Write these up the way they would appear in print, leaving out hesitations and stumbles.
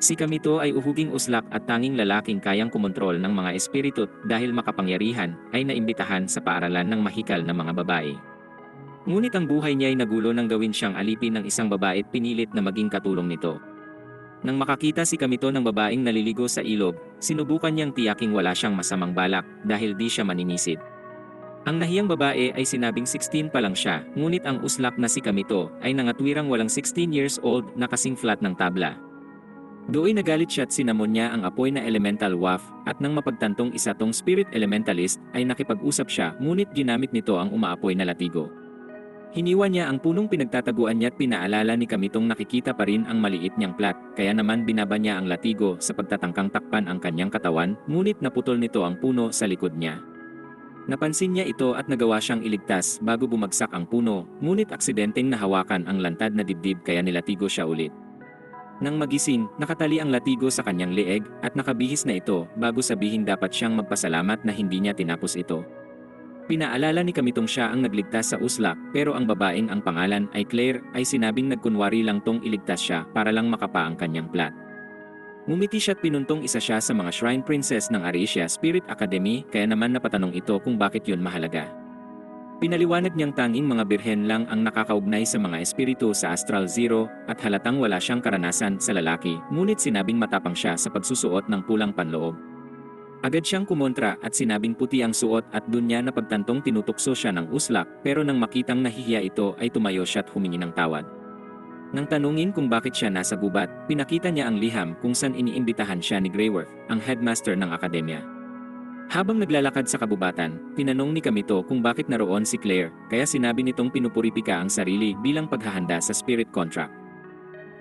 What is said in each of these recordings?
Si Kamito ay uhuging uslak at tanging lalaking kayang kumontrol ng mga espiritu dahil makapangyarihan ay naimbitahan sa paaralan ng mahikal na mga babae. Ngunit ang buhay niya ay nagulo nang gawin siyang alipin ng isang babae at pinilit na maging katulong nito. Nang makakita si Kamito ng babaeng naliligo sa ilog, sinubukan niyang tiyaking wala siyang masamang balak dahil di siya maninisid. Ang nahiyang babae ay sinabing 16 pa lang siya, ngunit ang uslak na si Kamito ay nangatwirang walang 16 years old na kasing flat ng tabla. Doon nagalit siya at sinamon niya ang apoy na elemental waff at nang mapagtantong isa tong spirit elementalist ay nakipag-usap siya ngunit ginamit nito ang umaapoy na latigo. Hiniwa niya ang punong pinagtataguan niya at pinaalala ni Kamitong nakikita pa rin ang maliit niyang plat, kaya naman binaba niya ang latigo sa pagtatangkang takpan ang kanyang katawan, ngunit naputol nito ang puno sa likod niya. Napansin niya ito at nagawa siyang iligtas bago bumagsak ang puno, ngunit aksidenteng nahawakan ang lantad na dibdib kaya nilatigo siya ulit. Nang magising, nakatali ang latigo sa kanyang leeg at nakabihis na ito bago sabihin dapat siyang magpasalamat na hindi niya tinapos ito. Pinaalala ni Kamitong siya ang nagligtas sa uslak pero ang babaeng ang pangalan ay Claire ay sinabing nagkunwari lang tong iligtas siya para lang makapa ang kanyang plat. Ngumiti siya at pinuntong isa siya sa mga Shrine Princess ng Aricia Spirit Academy kaya naman napatanong ito kung bakit yun mahalaga. Pinaliwanag niyang tanging mga birhen lang ang nakakaugnay sa mga espiritu sa Astral Zero at halatang wala siyang karanasan sa lalaki ngunit sinabing matapang siya sa pagsusuot ng pulang panloob. Agad siyang kumontra at sinabing puti ang suot at dun niya napagtantong tinutukso siya ng uslak pero nang makitang nahihiya ito ay tumayo siya at humingi ng tawad. Nang tanungin kung bakit siya nasa gubat, pinakita niya ang liham kung saan iniimbitahan siya ni Greyworth, ang headmaster ng akademya. Habang naglalakad sa kabubatan, tinanong ni Kamito kung bakit naroon si Claire kaya sinabi nitong pinupuripika ang sarili bilang paghahanda sa spirit contract.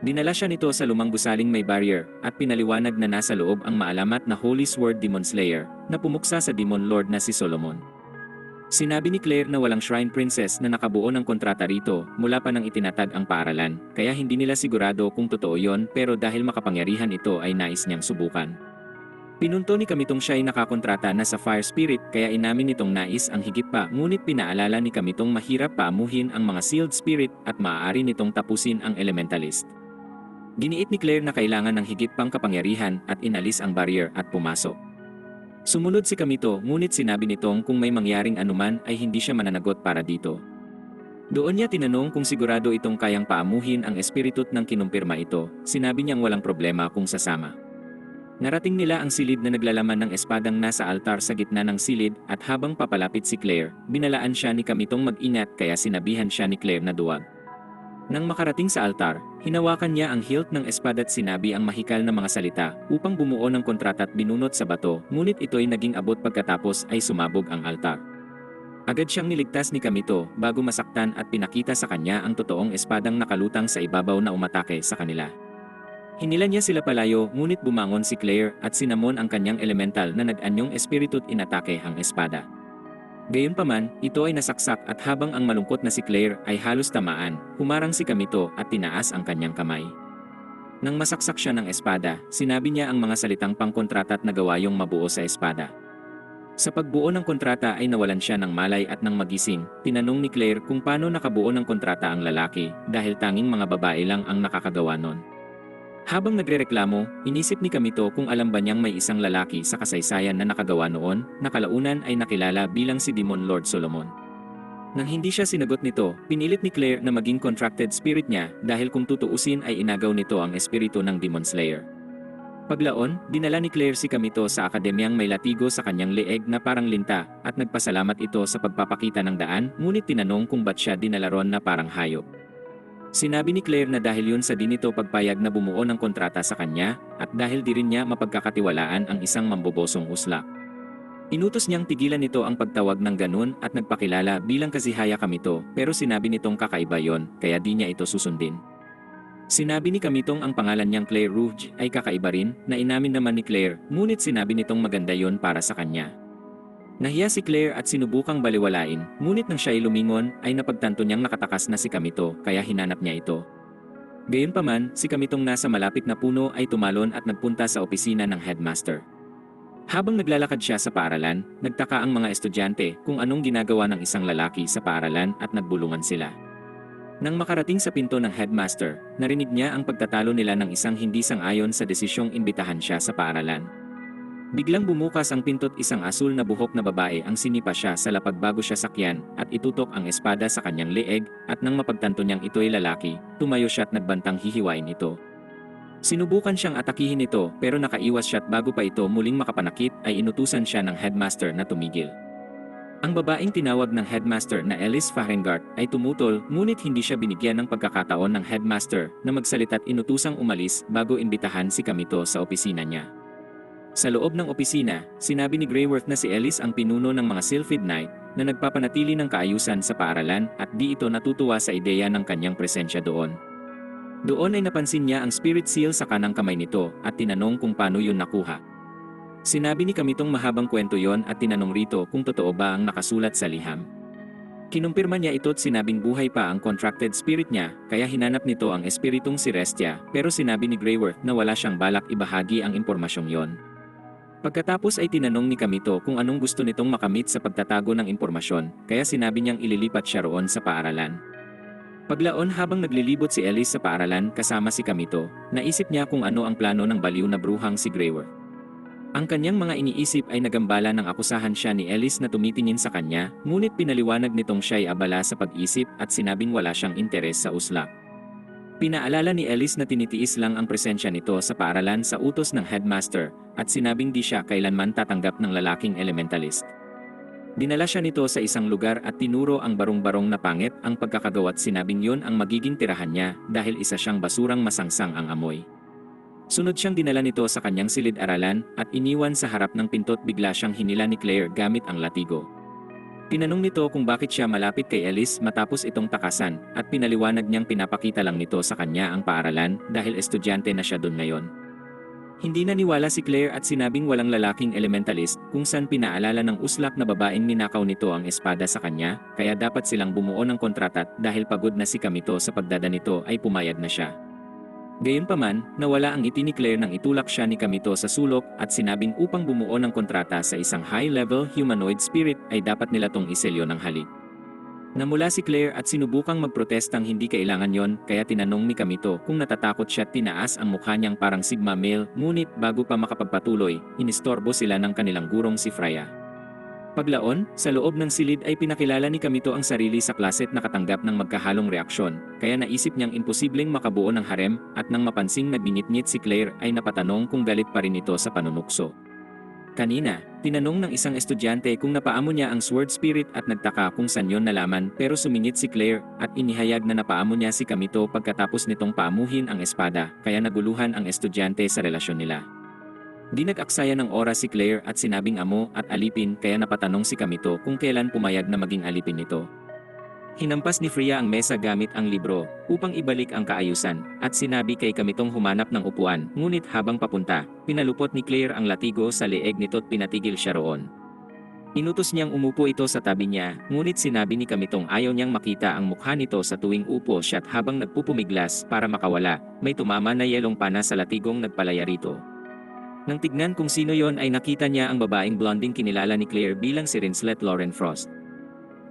Dinala siya nito sa lumang gusaling may barrier at pinaliwanag na nasa loob ang maalamat na Holy Sword Demon Slayer na pumuksa sa Demon Lord na si Solomon. Sinabi ni Claire na walang Shrine Princess na nakabuo ng kontrata rito mula pa nang itinatag ang paaralan kaya hindi nila sigurado kung totoo yon pero dahil makapangyarihan ito ay nais niyang subukan. Pinunto ni Kamitong siya ay nakakontrata na sa Fire Spirit kaya inamin nitong nais ang higit pa ngunit pinaalala ni Kamitong mahirap paamuhin ang mga Sealed Spirit at maaari nitong tapusin ang Elementalist. Giniit ni Claire na kailangan ng higit pang kapangyarihan at inalis ang barrier at pumasok. Sumunod si Kamito ngunit sinabi nitong kung may mangyaring anuman ay hindi siya mananagot para dito. Doon niya tinanong kung sigurado itong kayang paamuhin ang espiritut ng kinumpirma ito, sinabi niyang walang problema kung sasama. Narating nila ang silid na naglalaman ng espadang nasa altar sa gitna ng silid at habang papalapit si Claire, binalaan siya ni Kamitong mag-ingat kaya sinabihan siya ni Claire na duwag. Nang makarating sa altar, hinawakan niya ang hilt ng espada at sinabi ang mahikal na mga salita upang bumuo ng kontrata at binunot sa bato, ngunit ito'y naging abot pagkatapos ay sumabog ang altar. Agad siyang niligtas ni Kamito bago masaktan at pinakita sa kanya ang totoong espadang nakalutang sa ibabaw na umatake sa kanila. Hinila niya sila palayo ngunit bumangon si Claire at sinamon ang kanyang elemental na nag-anyong espiritu at inatake ang espada. Gayunpaman, ito ay nasaksak at habang ang malungkot na si Claire ay halos tamaan, humarang si Kamito at tinaas ang kanyang kamay. Nang masaksak siya ng espada, sinabi niya ang mga salitang pangkontrata at nagawa yung mabuo sa espada. Sa pagbuo ng kontrata ay nawalan siya ng malay at nang magising, tinanong ni Claire kung paano nakabuo ng kontrata ang lalaki dahil tanging mga babae lang ang nakakagawa nun. Habang nagrereklamo, inisip ni Kamito kung alam ba niyang may isang lalaki sa kasaysayan na nakagawa noon, na kalaunan ay nakilala bilang si Demon Lord Solomon. Nang hindi siya sinagot nito, pinilit ni Claire na maging contracted spirit niya dahil kung tutuusin ay inagaw nito ang espiritu ng Demon Slayer. Paglaon, dinala ni Claire si Kamito sa akademyang may latigo sa kanyang leeg na parang linta at nagpasalamat ito sa pagpapakita ng daan ngunit tinanong kung ba't siya dinala ron na parang hayop. Sinabi ni Claire na dahil yun sa di nito pagpayag na bumuo ng kontrata sa kanya at dahil di rin niya mapagkakatiwalaan ang isang mambobosong uslak. Inutos niyang tigilan nito ang pagtawag ng ganun at nagpakilala bilang kasihaya Kamito pero sinabi nitong kakaiba yon kaya di niya ito susundin. Sinabi ni Kamitong ang pangalan niyang Claire Rouge ay kakaiba rin na inamin naman ni Claire ngunit sinabi nitong maganda yon para sa kanya. Nahiya si Claire at sinubukang baliwalain, ngunit nang siya'y lumingon ay napagtanto niyang nakatakas na si Kamito kaya hinanap niya ito. Gayunpaman, si Kamitong nasa malapit na puno ay tumalon at nagpunta sa opisina ng headmaster. Habang naglalakad siya sa paaralan, nagtaka ang mga estudyante kung anong ginagawa ng isang lalaki sa paaralan at nagbulungan sila. Nang makarating sa pinto ng headmaster, narinig niya ang pagtatalo nila ng isang hindi sang-ayon sa desisyong imbitahan siya sa paaralan. Biglang bumukas ang pinto't isang asul na buhok na babae ang sinipa siya sa lapag bago siya sakyan at itutok ang espada sa kanyang leeg at nang mapagtanto niyang ito'y lalaki, tumayo siya at nagbantang hihiwain ito. Sinubukan siyang atakihin ito pero nakaiwas siya at bago pa ito muling makapanakit ay inutusan siya ng headmaster na tumigil. Ang babaeng tinawag ng headmaster na Elise Fahrengardt ay tumutol ngunit hindi siya binigyan ng pagkakataon ng headmaster na magsalita at inutusang umalis bago imbitahan si Kamito sa opisina niya. Sa loob ng opisina, sinabi ni Greyworth na si Elise ang pinuno ng mga Sylphid Knight na nagpapanatili ng kaayusan sa paaralan at di ito natutuwa sa ideya ng kanyang presensya doon. Doon ay napansin niya ang spirit seal sa kanang kamay nito at tinanong kung paano yun nakuha. Sinabi ni Kamitong mahabang kwento yon at tinanong rito kung totoo ba ang nakasulat sa liham. Kinumpirma niya ito at sinabing buhay pa ang contracted spirit niya kaya hinanap nito ang espiritong si Restia pero sinabi ni Greyworth na wala siyang balak ibahagi ang impormasyong yon. Pagkatapos ay tinanong ni Kamito kung anong gusto nitong makamit sa pagtatago ng impormasyon, kaya sinabi niyang ililipat siya roon sa paaralan. Paglaon habang naglilibot si Elise sa paaralan kasama si Kamito, naisip niya kung ano ang plano ng baliw na bruhang si Greyworth. Ang kanyang mga iniisip ay nagambala ng akusahan siya ni Elise na tumitingin sa kanya, ngunit pinaliwanag nitong siya'y abala sa pag-isip at sinabing wala siyang interes sa uslak. Pinaalala ni Elise na tinitiis lang ang presensya nito sa paaralan sa utos ng headmaster at sinabing di siya kailanman tatanggap ng lalaking elementalist. Dinala siya nito sa isang lugar at tinuro ang barong-barong na pangit ang pagkakagawa at sinabing yon ang magiging tirahan niya dahil isa siyang basurang masangsang ang amoy. Sunod siyang dinala nito sa kanyang silid-aralan at iniwan sa harap ng pinto't bigla siyang hinila ni Claire gamit ang latigo. Tinanong nito kung bakit siya malapit kay Elise matapos itong takasan at pinaliwanag niyang pinapakita lang nito sa kanya ang paaralan dahil estudyante na siya doon ngayon. Hindi naniwala si Claire at sinabing walang lalaking elementalist kung saan pinaalala ng uslak na babaeng ninakaw nito ang espada sa kanya kaya dapat silang bumuo ng kontrata dahil pagod na si Kamito sa pagdada nito ay pumayag na siya. Gayunpaman, nawala ang ngiti ni Claire nang itulak siya ni Kamito sa sulok at sinabing upang bumuo ng kontrata sa isang high-level humanoid spirit ay dapat nila tong iselyo ng halik. Namula si Claire at sinubukang magprotestang hindi kailangan yon kaya tinanong ni Kamito kung natatakot siya at tinaas ang mukha niyang parang Sigma male ngunit bago pa makapagpatuloy, inistorbo sila ng kanilang gurong si Freya. Paglaon, sa loob ng silid ay pinakilala ni Kamito ang sarili sa klase at nakatanggap ng magkahalong reaksyon, kaya naisip niyang imposibleng makabuo ng harem at nang mapansing nagbinitngit si Claire ay napatanong kung galit pa rin ito sa panunukso. Kanina, tinanong ng isang estudyante kung napaamo niya ang sword spirit at nagtaka kung saan yon nalaman pero sumingit si Claire at inihayag na napaamo niya si Kamito pagkatapos nitong paamuhin ang espada kaya naguluhan ang estudyante sa relasyon nila. Di nag-aksaya ng oras si Claire at sinabing amo at alipin kaya napatanong si Kamito kung kailan pumayag na maging alipin nito. Hinampas ni Freya ang mesa gamit ang libro upang ibalik ang kaayusan at sinabi kay Kamitong humanap ng upuan ngunit habang papunta, pinalupot ni Claire ang latigo sa leeg nito at pinatigil siya roon. Inutos niyang umupo ito sa tabi niya ngunit sinabi ni Kamitong ayaw niyang makita ang mukha nito sa tuwing upo siya at habang nagpupumiglas para makawala, may tumama na yelong pana sa latigong nagpalaya rito. Nang tignan kung sino yon ay nakita niya ang babaeng blonding kinilala ni Claire bilang si Rinslet Lauren Frost.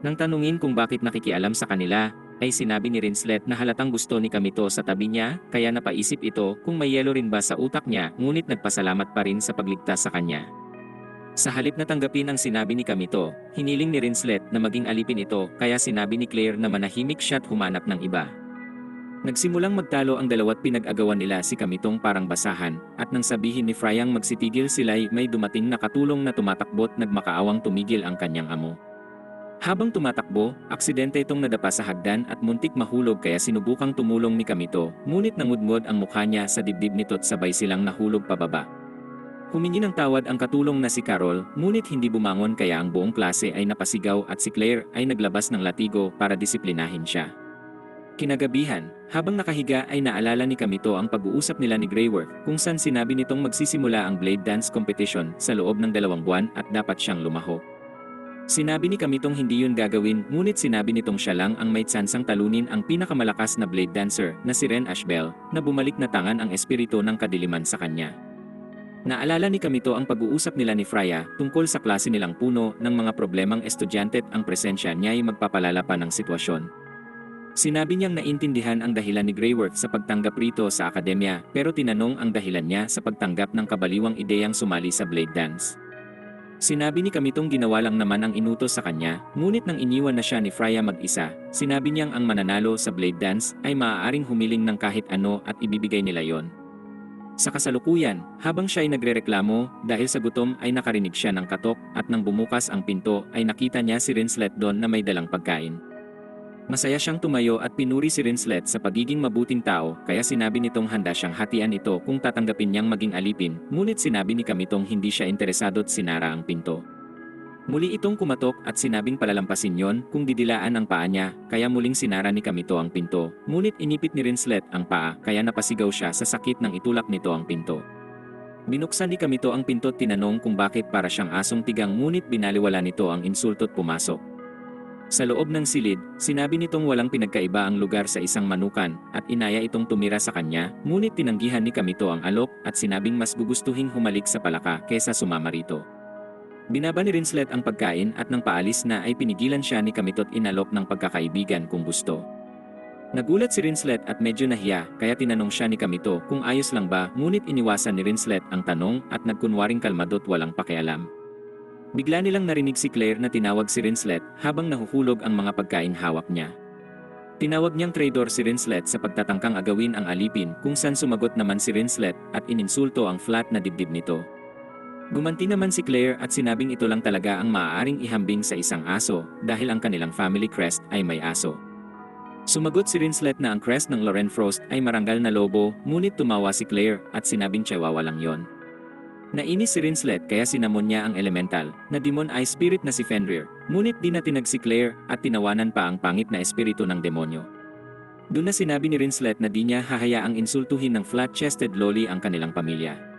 Nang tanungin kung bakit nakikialam sa kanila, ay sinabi ni Rinslet na halatang gusto ni Kamito sa tabi niya kaya napaisip ito kung may yelo rin ba sa utak niya ngunit nagpasalamat pa rin sa pagligtas sa kanya. Sa halip na tanggapin ang sinabi ni Kamito, hiniling ni Rinslet na maging alipin ito kaya sinabi ni Claire na manahimik siya at humanap ng iba. Nagsimulang magtalo ang dalawa't pinag-agawan nila si Kamitong parang basahan at nang sabihin ni Freyang magsitigil sila'y may dumating na katulong na tumatakbo't nagmakaawang tumigil ang kanyang amo. Habang tumatakbo, aksidente itong nadapa sa hagdan at muntik mahulog kaya sinubukang tumulong ni Kamito ngunit nangudngod ang mukha niya sa dibdib nito't sabay silang nahulog pababa. Humingi ng tawad ang katulong na si Carol ngunit hindi bumangon kaya ang buong klase ay napasigaw at si Claire ay naglabas ng latigo para disiplinahin siya. Kinagabihan, habang nakahiga ay naalala ni Kamito ang pag-uusap nila ni Greyworth kung saan sinabi nitong magsisimula ang blade dance competition sa loob ng 2 buwan at dapat siyang lumaho. Sinabi ni Kamitong hindi yun gagawin ngunit sinabi nitong siya lang ang may tsansang talunin ang pinakamalakas na blade dancer na si Ren Ashbel na bumalik na tangan ang espiritu ng kadiliman sa kanya. Naalala ni Kamito ang pag-uusap nila ni Freya tungkol sa klase nilang puno ng mga problemang estudyante at ang presensya niya ay magpapalala pa ng sitwasyon. Sinabi niyang naintindihan ang dahilan ni Greyworth sa pagtanggap rito sa akademya, pero tinanong ang dahilan niya sa pagtanggap ng kabaliwang ideyang sumali sa Blade Dance. Sinabi ni Kamitong ginawa lang naman ang inutos sa kanya, ngunit nang iniwan na siya ni Freya mag-isa, sinabi niyang ang mananalo sa Blade Dance ay maaaring humiling ng kahit ano at ibibigay nila yon. Sa kasalukuyan, habang siya ay nagrereklamo dahil sa gutom ay nakarinig siya ng katok at nang bumukas ang pinto ay nakita niya si Rinslet doon na may dalang pagkain. Masaya siyang tumayo at pinuri si Rinslet sa pagiging mabuting tao kaya sinabi nitong handa siyang hatian ito kung tatanggapin niyang maging alipin, ngunit sinabi ni Kamitong hindi siya interesado at sinara ang pinto. Muli itong kumatok at sinabing palalampasin yon kung didilaan ang paa niya, kaya muling sinara ni Kamito ang pinto, ngunit inipit ni Rinslet ang paa kaya napasigaw siya sa sakit nang itulak nito ang pinto. Binuksan ni Kamito ang pinto at tinanong kung bakit para siyang asong tigang ngunit binaliwala nito ang insulto at pumasok. Sa loob ng silid, sinabi nitong walang pinagkaiba ang lugar sa isang manukan at inaya itong tumira sa kanya, ngunit tinanggihan ni Kamito ang alok at sinabing mas gugustuhing humalik sa palaka kaysa sumama rito. Binaba ni Rinslet ang pagkain at nang paalis na ay pinigilan siya ni Kamito at inalok ng pagkakaibigan kung gusto. Nagulat si Rinslet at medyo nahiya kaya tinanong siya ni Kamito kung ayos lang ba, ngunit iniwasan ni Rinslet ang tanong at nagkunwaring kalmado at walang pakialam. Bigla nilang narinig si Claire na tinawag si Rinslet habang nahuhulog ang mga pagkain hawak niya. Tinawag niyang traitor si Rinslet sa pagtatangkang agawin ang alipin kung saan sumagot naman si Rinslet at ininsulto ang flat na dibdib nito. Gumanti naman si Claire at sinabing ito lang talaga ang maaaring ihambing sa isang aso dahil ang kanilang family crest ay may aso. Sumagot si Rinslet na ang crest ng Lauren Frost ay marangal na lobo, ngunit tumawa si Claire at sinabing chihuahua lang yon. Nainis si Rinslet kaya sinamon niya ang elemental na demon eye spirit na si Fenrir, ngunit di natinag si Claire at tinawanan pa ang pangit na espiritu ng demonyo. Doon na sinabi ni Rinslet na di niya hahayaang insultuhin ng flat-chested loli ang kanilang pamilya.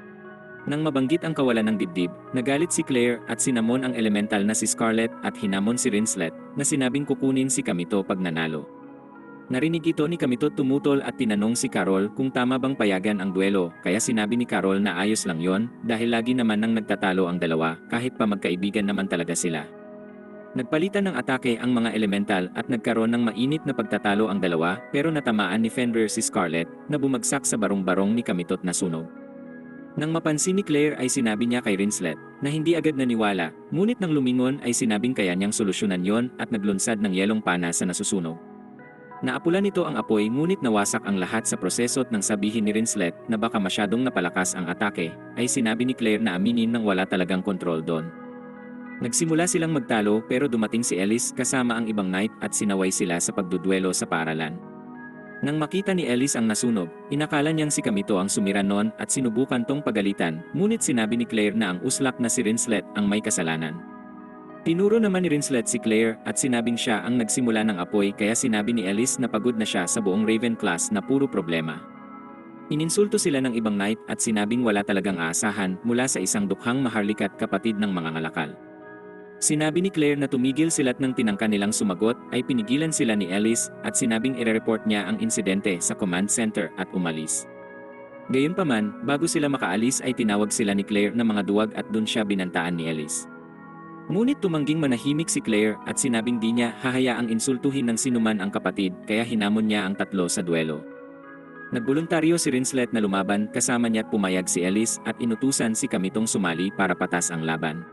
Nang mabanggit ang kawalan ng dibdib, nagalit si Claire at sinamon ang elemental na si Scarlet at hinamon si Rinslet na sinabing kukunin si Kamito pag nanalo. Narinig ito ni Kamito tumutol at tinanong si Carol kung tama bang payagan ang duelo, kaya sinabi ni Carol na ayos lang yon dahil lagi naman nang nagtatalo ang dalawa kahit pa magkaibigan naman talaga sila. Nagpalitan ng atake ang mga elemental at nagkaroon ng mainit na pagtatalo ang dalawa pero natamaan ni Fenrir si Scarlet na bumagsak sa barong-barong ni Kamito at nasunog. Nang mapansin ni Claire ay sinabi niya kay Rinslet na hindi agad naniwala, ngunit nang lumingon ay sinabing kaya niyang solusyonan yon at naglunsad ng yelong pana sa nasusunog. Naapula nito ang apoy ngunit nawasak ang lahat sa proseso at nang sabihin ni Rinslet na baka masyadong napalakas ang atake, ay sinabi ni Claire na aminin nang wala talagang kontrol doon. Nagsimula silang magtalo pero dumating si Ellis kasama ang ibang knight at sinaway sila sa pagduduelo sa paaralan. Nang makita ni Ellis ang nasunog, inakala niyang si Kamito ang sumira noon at sinubukan tong pagalitan, ngunit sinabi ni Claire na ang uslak na si Rinslet ang may kasalanan. Tinuro naman ni Rinslet si Claire at sinabing siya ang nagsimula ng apoy kaya sinabi ni Ellis na pagod na siya sa buong Raven class na puro problema. Ininsulto sila ng ibang knight at sinabing wala talagang aasahan mula sa isang dukhang maharlika at kapatid ng mga ngalakal. Sinabi ni Claire na tumigil sila't nang tinangka nilang sumagot ay pinigilan sila ni Ellis at sinabing ire-report niya ang insidente sa command center at umalis. Gayunpaman, bago sila makaalis ay tinawag sila ni Claire na mga duwag at dun siya binantaan ni Ellis. Ngunit tumangging manahimik si Claire at sinabing di niya hahayaang insultuhin ng sinuman ang kapatid kaya hinamon niya ang tatlo sa duelo. Nagboluntaryo si Rinslet na lumaban kasama niya at pumayag si Ellis at inutusan si Kamitong sumali para patas ang laban.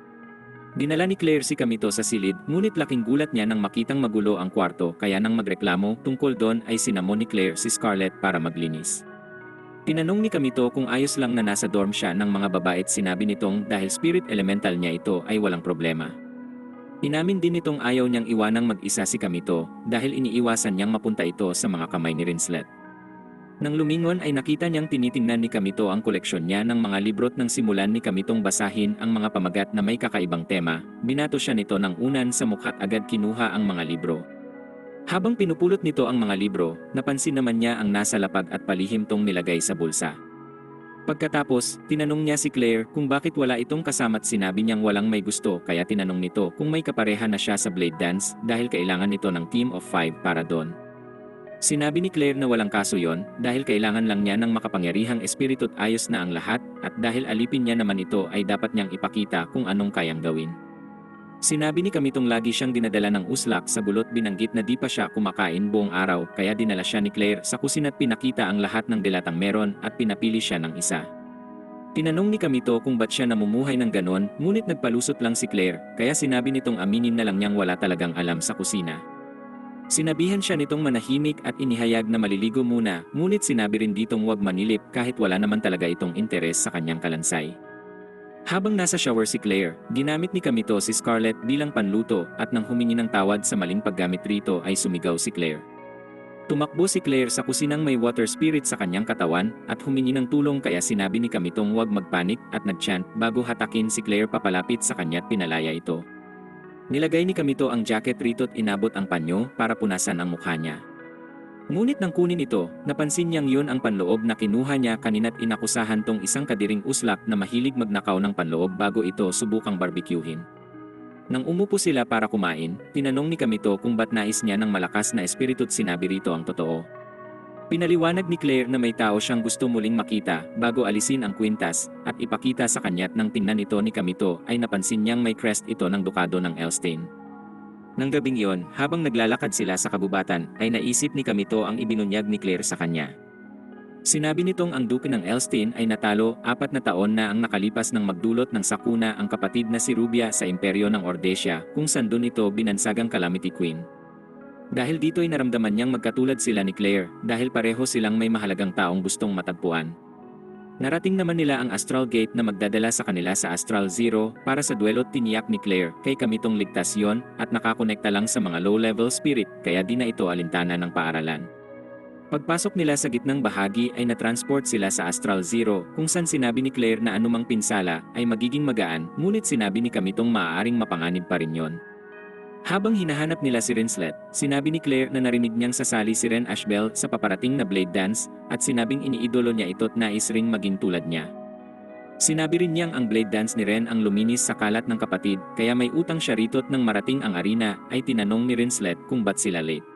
Dinala ni Claire si Kamito sa silid, ngunit laking gulat niya nang makitang magulo ang kwarto kaya nang magreklamo tungkol doon ay sinamon ni Claire si Scarlet para maglinis. Tinanong ni Kamito kung ayos lang na nasa dorm siya ng mga babae at sinabi nitong dahil spirit elemental niya ito ay walang problema. Inamin din nitong ayaw niyang iwanang mag-isa si Kamito dahil iniiwasan niyang mapunta ito sa mga kamay ni Rinslet. Nang lumingon ay nakita niyang tinitingnan ni Kamito ang koleksyon niya ng mga librot nang simulan ni Kamitong basahin ang mga pamagat na may kakaibang tema, binato siya nito ng unan sa mukha at agad kinuha ang mga libro. Habang pinupulot nito ang mga libro, napansin naman niya ang nasa lapag at palihim tong nilagay sa bulsa. Pagkatapos, tinanong niya si Claire kung bakit wala itong kasama at sinabi niyang walang may gusto kaya tinanong nito kung may kapareha na siya sa Blade Dance dahil kailangan ito ng team of 5 para doon. Sinabi ni Claire na walang kaso yon dahil kailangan lang niya ng makapangyarihang espiritu at ayos na ang lahat at dahil alipin niya naman ito ay dapat niyang ipakita kung anong kayang gawin. Sinabi ni Kamitong lagi siyang dinadala ng uslak sa bulot, binanggit na di pa siya kumakain buong araw kaya dinala siya ni Claire sa kusina at pinakita ang lahat ng dilatang meron at pinapili siya ng isa. Tinanong ni Kamito kung ba't siya namumuhay ng ganon, ngunit nagpalusot lang si Claire, kaya sinabi nitong aminin na lang niyang wala talagang alam sa kusina. Sinabihan siya nitong manahimik at inihayag na maliligo muna, ngunit sinabi rin ditong huwag manilip kahit wala naman talaga itong interes sa kanyang kalansay. Habang nasa shower si Claire, ginamit ni Kamito si Scarlett bilang panluto at nang humingi ng tawad sa maling paggamit rito ay sumigaw si Claire. Tumakbo si Claire sa kusinang may water spirit sa kanyang katawan at humingi ng tulong, kaya sinabi ni Kamitong huwag magpanik at nagchant bago hatakin si Claire papalapit sa kanya at pinalaya ito. Nilagay ni Kamito ang jacket rito at inabot ang panyo para punasan ang mukha niya. Ngunit nang kunin ito, napansin niyang yun ang panloob na kinuha niya kanina't inakusahan tong isang kadiring uslak na mahilig magnakaw ng panloob bago ito subukang barbecuehin. Nang umupo sila para kumain, tinanong ni Kamito kung ba't nais niya ng malakas na espiritu at sinabi rito ang totoo. Pinaliwanag ni Claire na may tao siyang gusto muling makita bago alisin ang kwintas at ipakita sa kanya't nang tingnan ito ni Kamito ay napansin niyang may crest ito ng dukado ng Elstein. Nang gabing iyon, habang naglalakad sila sa kabubatan, ay naisip ni Kamito ang ibinunyag ni Claire sa kanya. Sinabi nitong ang Duke ng Elstein ay natalo 4 na taon na ang nakalipas nang magdulot ng sakuna ang kapatid na si Rubia sa imperyo ng Ordesia, kung saan doon ito binansagang Calamity Queen. Dahil dito ay naramdaman niyang magkatulad sila ni Claire dahil pareho silang may mahalagang taong gustong matagpuan. Narating naman nila ang Astral Gate na magdadala sa kanila sa Astral Zero para sa duelo, tiniyak ni Claire kay Kamitong ligtas yon at nakakonekta lang sa mga low-level spirit kaya di na ito alintana ng paaralan. Pagpasok nila sa gitnang bahagi ay natransport sila sa Astral Zero kung saan sinabi ni Claire na anumang pinsala ay magiging magaan, ngunit sinabi ni Kamitong maaaring mapanganib pa rin yon. Habang hinahanap nila si Rinslet, sinabi ni Claire na narinig niyang sasali si Ren Ashbel sa paparating na Blade Dance at sinabing iniidolo niya ito at nais ring maging tulad niya. Sinabi rin niyang ang Blade Dance ni Ren ang luminis sa kalat ng kapatid kaya may utang siya rito at nang marating ang arena ay tinanong ni Rinslet kung ba't sila late.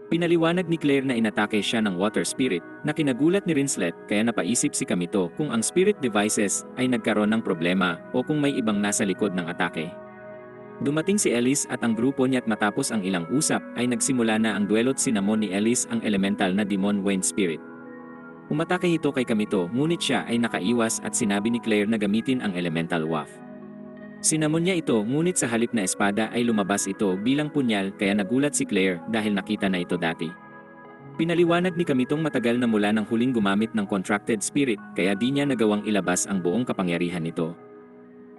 Pinaliwanag ni Claire na inatake siya ng water spirit na kinagulat ni Rinslet kaya napaisip si Kamito kung ang spirit devices ay nagkaroon ng problema o kung may ibang nasa likod ng atake. Dumating si Ellis at ang grupo niya at matapos ang ilang usap ay nagsimula na ang duelo at sinamon ni Ellis ang elemental na Demon Wind Spirit. Umatake ito kay Kamito ngunit siya ay nakaiwas at sinabi ni Claire na gamitin ang elemental waft. Sinamon niya ito ngunit sa halip na espada ay lumabas ito bilang punyal kaya nagulat si Claire dahil nakita na ito dati. Pinaliwanag ni Kamitong matagal na mula nang huling gumamit ng contracted spirit kaya di niya nagawang ilabas ang buong kapangyarihan nito.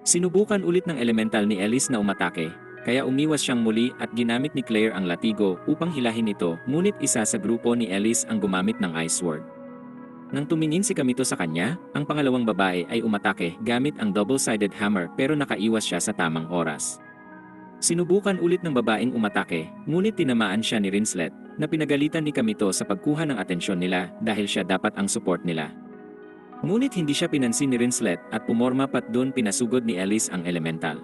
Sinubukan ulit ng elemental ni Ellis na umatake, kaya umiwas siyang muli at ginamit ni Claire ang latigo upang hilahin ito, ngunit isa sa grupo ni Ellis ang gumamit ng Ice Sword. Nang tumingin si Kamito sa kanya, ang pangalawang babae ay umatake gamit ang double-sided hammer pero nakaiwas siya sa tamang oras. Sinubukan ulit ng babaeng umatake, ngunit tinamaan siya ni Rinslet, na pinagalitan ni Kamito sa pagkuha ng atensyon nila dahil siya dapat ang support nila. Ngunit hindi siya pinansin ni Rinslet at pumorma pat doon pinasugod ni Ellis ang elemental.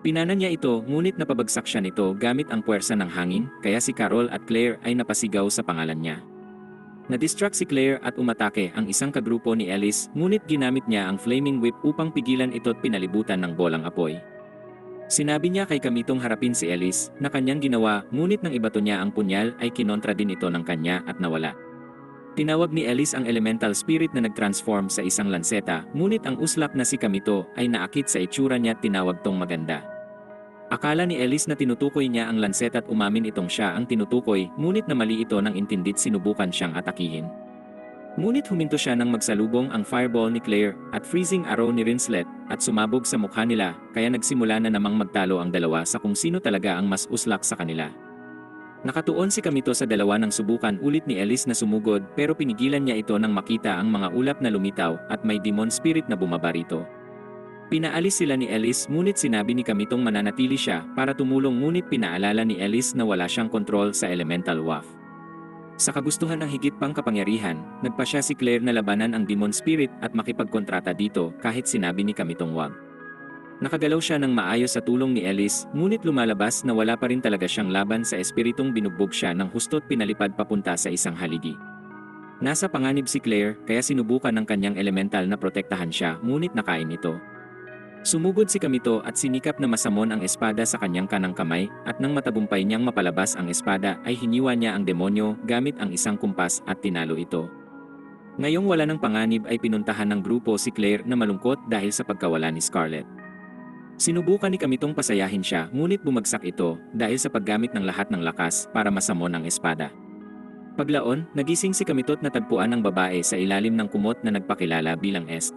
Pinana niya ito ngunit napabagsak siya nito gamit ang puwersa ng hangin kaya si Carol at Claire ay napasigaw sa pangalan niya. Na-distract si Claire at umatake ang isang kagrupo ni Ellis ngunit ginamit niya ang flaming whip upang pigilan ito at pinalibutan ng bolang apoy. Sinabi niya kay Kamitong harapin si Ellis na kanyang ginawa ngunit nang ibato niya ang punyal ay kinontra din ito ng kanya at nawala. Tinawag ni Ellis ang elemental spirit na nag-transform sa isang lanseta, ngunit ang uslak na si Kamito ay naakit sa itsura niya at tinawag tong maganda. Akala ni Ellis na tinutukoy niya ang lanseta at umamin itong siya ang tinutukoy, ngunit namali ito nang intindit sinubukan siyang atakihin. Ngunit huminto siya nang magsalubong ang fireball ni Claire at freezing arrow ni Rinslet at sumabog sa mukha nila, kaya nagsimula na namang magtalo ang dalawa sa kung sino talaga ang mas uslak sa kanila. Nakatuon si Kamito sa dalawa nang subukan ulit ni Ellis na sumugod pero pinigilan niya ito nang makita ang mga ulap na lumitaw at may demon spirit na bumaba rito. Pinaalis sila ni Ellis ngunit sinabi ni Kamitong mananatili siya para tumulong ngunit pinaalala ni Ellis na wala siyang kontrol sa elemental waft. Sa kagustuhan ng higit pang kapangyarihan, nagpa siya si Claire na labanan ang demon spirit at makipagkontrata dito kahit sinabi ni Kamitong wag. Nakagalaw siya ng maayos sa tulong ni Ellis, ngunit lumalabas na wala pa rin talaga siyang laban sa espiritong binugbog siya ng husto't pinalipad papunta sa isang haligi. Nasa panganib si Claire, kaya sinubukan ng kanyang elemental na protektahan siya, ngunit nakain ito. Sumugod si Kamito at sinikap na masamon ang espada sa kanyang kanang kamay at nang matagumpay niyang mapalabas ang espada ay hiniwa niya ang demonyo gamit ang isang kumpas at tinalo ito. Ngayong wala ng panganib ay pinuntahan ng grupo si Claire na malungkot dahil sa pagkawala ni Scarlett. Sinubukan ni Kamitong pasayahin siya ngunit bumagsak ito dahil sa paggamit ng lahat ng lakas para masamon ang espada. Paglaon, nagising si Kamito at natagpuan ng babae sa ilalim ng kumot na nagpakilala bilang Est.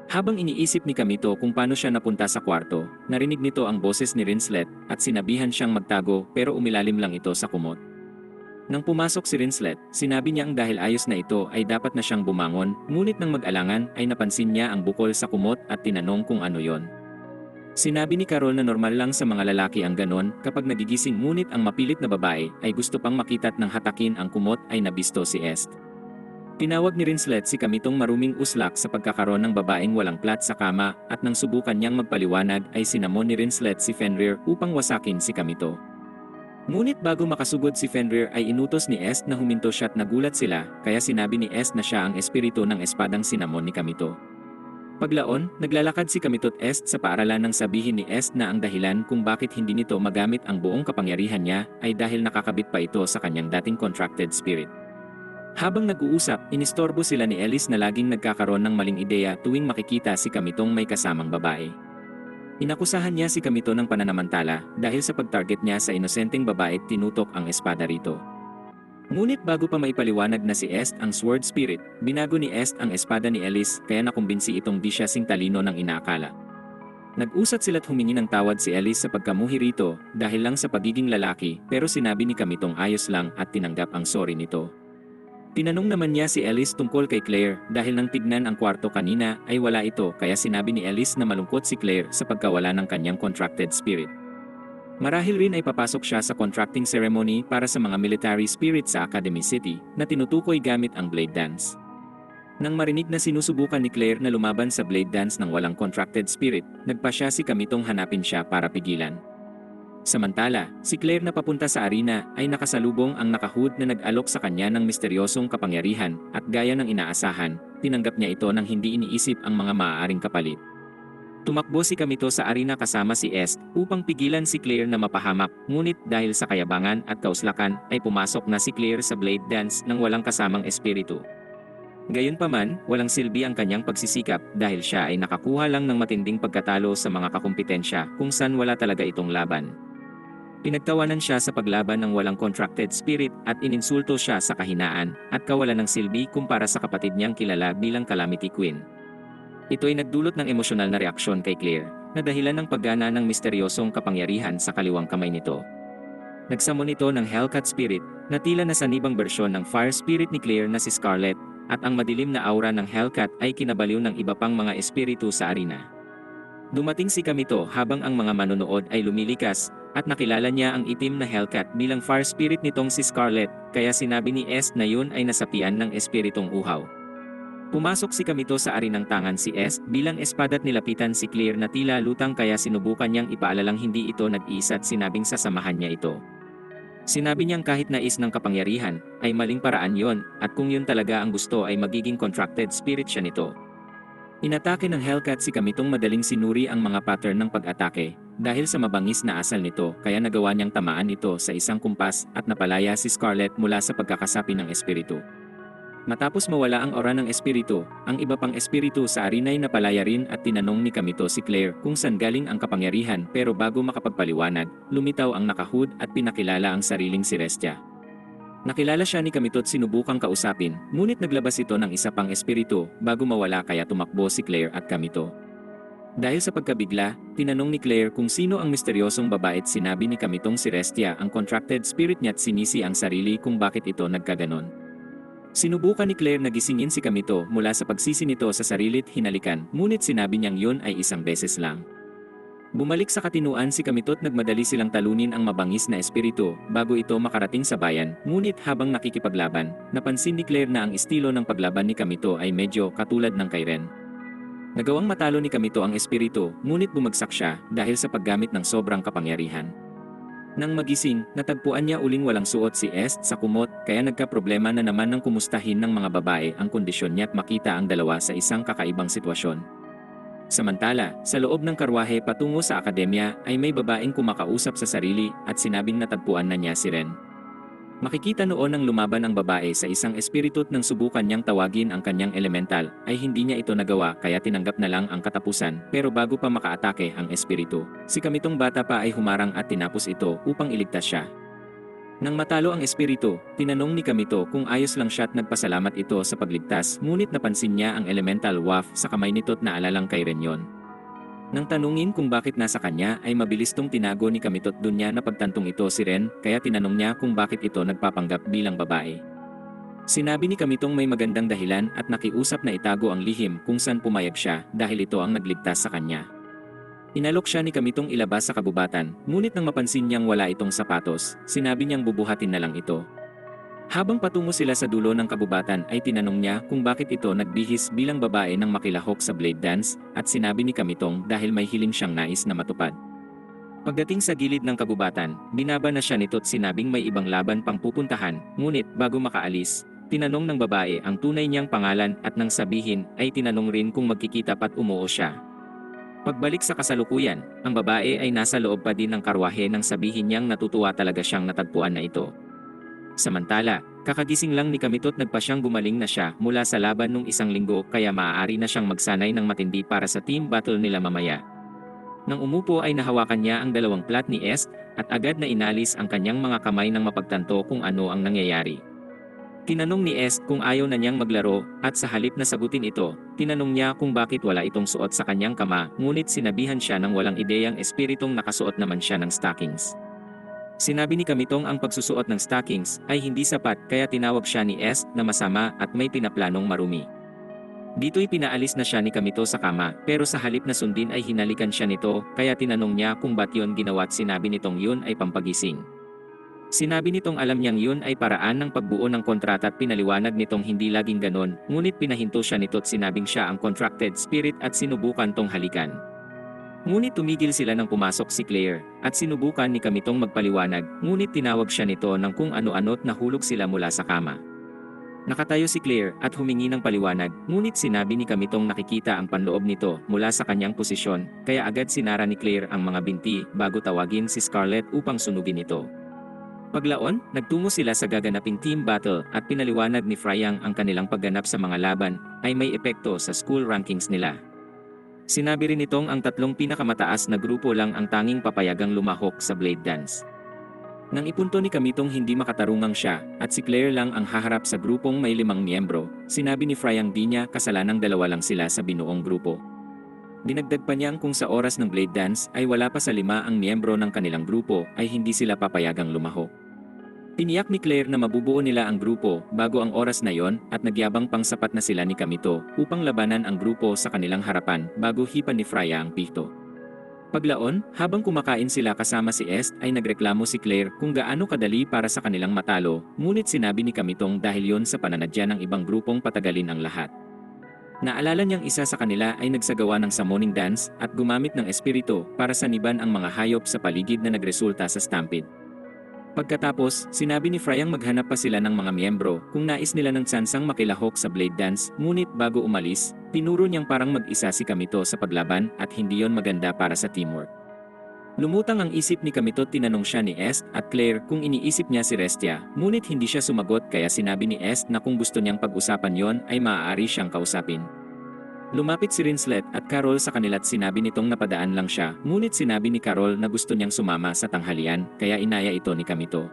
Habang iniisip ni Kamito kung paano siya napunta sa kwarto, narinig nito ang boses ni Rinslet at sinabihan siyang magtago pero umilalim lang ito sa kumot. Nang pumasok si Rinslet, sinabi niya ang dahil ayos na ito ay dapat na siyang bumangon, ngunit nang mag-alangan ay napansin niya ang bukol sa kumot at tinanong kung ano yon. Sinabi ni Carol na normal lang sa mga lalaki ang ganon kapag nagigising ngunit ang mapilit na babae ay gusto pang makita't nang hatakin ang kumot ay nabisto si Est. Tinawag ni Rinslet si Kamitong maruming uslak sa pagkakaroon ng babaeng walang plat sa kama at nang subukan niyang magpaliwanag ay sinamon ni Rinslet si Fenrir upang wasakin si Kamito. Ngunit bago makasugod si Fenrir ay inutos ni Est na huminto siya at nagulat sila kaya sinabi ni Est na siya ang espiritu ng espadang sinamon ni Kamito. Paglaon, naglalakad si Kamito at Est sa paaralan nang sabihin ni Est na ang dahilan kung bakit hindi nito magamit ang buong kapangyarihan niya ay dahil nakakabit pa ito sa kanyang dating contracted spirit. Habang nag-uusap, inistorbo sila ni Ellis na laging nagkakaroon ng maling ideya tuwing makikita si Kamitong may kasamang babae. Inakusahan niya si Kamito ng pananamantala dahil sa pag-target niya sa inosenteng babae tinutok ang espada rito. Ngunit bago pa maipaliwanag na si Est ang sword spirit, binago ni Est ang espada ni Ellis kaya nakumbinsi itong di siya singtalino ng inaakala. Nag-usat sila't humingi ng tawad si Ellis sa pagkamuhi rito dahil lang sa pagiging lalaki pero sinabi ni Kamitong ayos lang at tinanggap ang sorry nito. Tinanong naman niya si Ellis tungkol kay Claire dahil nang tignan ang kwarto kanina ay wala ito kaya sinabi ni Ellis na malungkot si Claire sa pagkawala ng kanyang contracted spirit. Marahil rin ay papasok siya sa contracting ceremony para sa mga military spirit sa Academy City na tinutukoy gamit ang blade dance. Nang marinig na sinusubukan ni Claire na lumaban sa blade dance ng walang contracted spirit, nagpa siya si Kamitong hanapin siya para pigilan. Samantala, si Claire na papunta sa arena ay nakasalubong ang nakahood na nag-alok sa kanya ng misteryosong kapangyarihan at gaya ng inaasahan, tinanggap niya ito nang hindi iniisip ang mga maaaring kapalit. Tumakbo si Kamito sa arena kasama si Est upang pigilan si Claire na mapahamak, ngunit dahil sa kayabangan at kauslakan ay pumasok na si Claire sa blade dance ng walang kasamang espiritu. Gayunpaman, walang silbi ang kanyang pagsisikap dahil siya ay nakakuha lang ng matinding pagkatalo sa mga kakumpetensya kung saan wala talaga itong laban. Pinagtawanan siya sa paglaban ng walang contracted spirit at ininsulto siya sa kahinaan at kawalan ng silbi kumpara sa kapatid niyang kilala bilang Calamity Queen. Ito ay nagdulot ng emosyonal na reaksyon kay Claire na dahilan ng paggana ng misteryosong kapangyarihan sa kaliwang kamay nito. Nagsamon ito ng Hellcat Spirit na tila nasanibang bersyon ng Fire Spirit ni Claire na si Scarlett at ang madilim na aura ng Hellcat ay kinabaliw ng iba pang mga espiritu sa arena. Dumating si Kamito habang ang mga manonood ay lumilikas at nakilala niya ang itim na Hellcat bilang fire spirit nitong si Scarlett kaya sinabi ni Est na yun ay nasapian ng espiritong uhaw. Pumasok si Kamito sa arinang tangan si Est bilang espada't nilapitan si Claire na tila lutang kaya sinubukan niyang ipaalalang hindi ito nag-iisa at sinabing sasamahan niya ito. Sinabi niyang kahit nais ng kapangyarihan ay maling paraan yon at kung yun talaga ang gusto ay magiging contracted spirit siya nito. Inatake ng Hellcat si Kamitong madaling sinuri ang mga pattern ng pag-atake dahil sa mabangis na asal nito kaya nagawa niyang tamaan ito sa isang kumpas at napalaya si Scarlett mula sa pagkakasapi ng espiritu. Matapos mawala ang aura ng espiritu, ang iba pang espiritu sa arena ay napalaya rin at tinanong ni Kamito si Claire kung saan galing ang kapangyarihan pero bago makapagpaliwanag, lumitaw ang nakahood at pinakilala ang sariling si Restia. Nakilala siya ni Kamito at sinubukang kausapin, ngunit naglabas ito ng isa pang espiritu bago mawala kaya tumakbo si Claire at Kamito. Dahil sa pagkabigla, tinanong ni Claire kung sino ang misteryosong babae at sinabi ni Kamitong si Restia ang contracted spirit niya at sinisi ang sarili kung bakit ito nagkaganon. Sinubukan ni Claire na gisingin si Kamito mula sa pagsisi nito sa sarili't hinalikan, ngunit sinabi niyang yun ay isang beses lang. Bumalik sa katinuan si Kamito at nagmadali silang talunin ang mabangis na espiritu bago ito makarating sa bayan, ngunit habang nakikipaglaban, napansin ni Claire na ang estilo ng paglaban ni Kamito ay medyo katulad ng kay Ren. Nagawang matalo ni Kamito ang espiritu, ngunit bumagsak siya dahil sa paggamit ng sobrang kapangyarihan. Nang magising, natagpuan niya uling walang suot si Est sa kumot kaya nagkaproblema na naman ng kumustahin ng mga babae ang kondisyon niya at makita ang dalawa sa isang kakaibang sitwasyon. Samantala, sa loob ng karwahe patungo sa akademya ay may babaeng kumakausap sa sarili at sinabing natagpuan na niya si Ren. Makikita noon ang lumaban ang babae sa isang espiritu nang subukan niyang tawagin ang kanyang elemental, ay hindi niya ito nagawa kaya tinanggap na lang ang katapusan, pero bago pa makaatake ang espiritu, si Kamitong bata pa ay humarang at tinapos ito upang iligtas siya. Nang matalo ang espiritu, tinanong ni Kamito kung ayos lang siya at nagpasalamat ito sa pagligtas, ngunit napansin niya ang elemental waft sa kamay nito at naalalang kay Ren yon. Nang tanungin kung bakit nasa kanya ay mabilis tong tinago ni Kamitot dun niya napagtantong ito si Ren, kaya tinanong niya kung bakit ito nagpapanggap bilang babae. Sinabi ni Kamitong may magandang dahilan at nakiusap na itago ang lihim kung saan pumayag siya dahil ito ang nagligtas sa kanya. Inalok siya ni Kamitong ilabas sa kabubatan, ngunit nang mapansin niyang wala itong sapatos, sinabi niyang bubuhatin na lang ito. Habang patungo sila sa dulo ng kabubatan ay tinanong niya kung bakit ito nagbihis bilang babae nang makilahok sa blade dance, at sinabi ni Kamitong dahil may hiling siyang nais na matupad. Pagdating sa gilid ng kabubatan, binaba na siya nito at sinabing may ibang laban pang pupuntahan, ngunit bago makaalis, tinanong ng babae ang tunay niyang pangalan at nang sabihin ay tinanong rin kung magkikita pa't umuo siya. Pagbalik sa kasalukuyan, ang babae ay nasa loob pa din ng karwahe nang sabihin niyang natutuwa talaga siyang natagpuan na ito. Samantala, kakagising lang ni Kamitot nagpa siyang gumaling na siya mula sa laban nung isang linggo kaya maaari na siyang magsanay ng matindi para sa team battle nila mamaya. Nang umupo ay nahawakan niya ang dalawang plat ni Est at agad na inalis ang kanyang mga kamay nang mapagtanto kung ano ang nangyayari. Tinanong ni Est kung ayaw na niyang maglaro at sa halip na sagutin ito, tinanong niya kung bakit wala itong suot sa kanyang kama, ngunit sinabihan siya ng walang ideyang espiritong nakasuot naman siya ng stockings. Sinabi ni Kamitong ang pagsusuot ng stockings ay hindi sapat kaya tinawag siya ni Est na masama at may pinaplanong marumi. Dito'y pinaalis na siya ni Kamito sa kama pero sa halip na sundin ay hinalikan siya nito kaya tinanong niya kung ba't yun ginawa at sinabi nitong yun ay pampagising. Sinabi nitong alam niyang yun ay paraan ng pagbuo ng kontrata at pinaliwanag nitong hindi laging ganon, ngunit pinahinto siya nito at sinabing siya ang contracted spirit at sinubukan tong halikan. Ngunit tumigil sila nang pumasok si Claire, at sinubukan ni Kamitong magpaliwanag, ngunit tinawag siya nito ng kung ano-ano't nahulog sila mula sa kama. Nakatayo si Claire at humingi ng paliwanag, ngunit sinabi ni Kamitong nakikita ang panloob nito mula sa kanyang posisyon, kaya agad sinara ni Claire ang mga binti bago tawagin si Scarlett upang sunugin ito. Paglaon, nagtungo sila sa gaganaping team battle at pinaliwanag ni Fryang ang kanilang pagganap sa mga laban ay may epekto sa school rankings nila. Sinabi rin nitong ang tatlong pinakamataas na grupo lang ang tanging papayagang lumahok sa blade dance. Nang ipunto ni Kamitong hindi makatarungang siya at si Claire lang ang haharap sa grupong may 5 miyembro, sinabi ni Fryang di niya kasalanang 2 lang sila sa binuong grupo. Dinagdag pa niyang kung sa oras ng blade dance ay wala pa sa 5 ang miyembro ng kanilang grupo ay hindi sila papayagang lumahok. Tiniyak ni Claire na mabubuo nila ang grupo bago ang oras na yon at nagyabang pang sapat na sila ni Kamito upang labanan ang grupo sa kanilang harapan bago hipan ni Freya ang pito. Paglaon, habang kumakain sila kasama si Est ay nagreklamo si Claire kung gaano kadali para sa kanilang matalo, ngunit sinabi ni Kamitong dahil yon sa pananadya ng ibang grupong patagalin ang lahat. Naalala niyang isa sa kanila ay nagsagawa ng summoning dance at gumamit ng espiritu para saniban ang mga hayop sa paligid na nagresulta sa stampede. Pagkatapos, sinabi ni Fryang maghanap pa sila ng mga miyembro kung nais nila ng tsansang makilahok sa blade dance, ngunit bago umalis, tinuro niyang parang mag-isa si Kamito sa paglaban at hindi yon maganda para sa teamwork. Lumutang ang isip ni Kamito at tinanong siya ni Est at Claire kung iniisip niya si Restia, ngunit hindi siya sumagot kaya sinabi ni Est na kung gusto niyang pag-usapan yon ay maaari siyang kausapin. Lumapit si Rinslet at Carol sa kanila at sinabi nitong napadaan lang siya, ngunit sinabi ni Carol na gusto niyang sumama sa tanghalian, kaya inaya ito ni Kamito.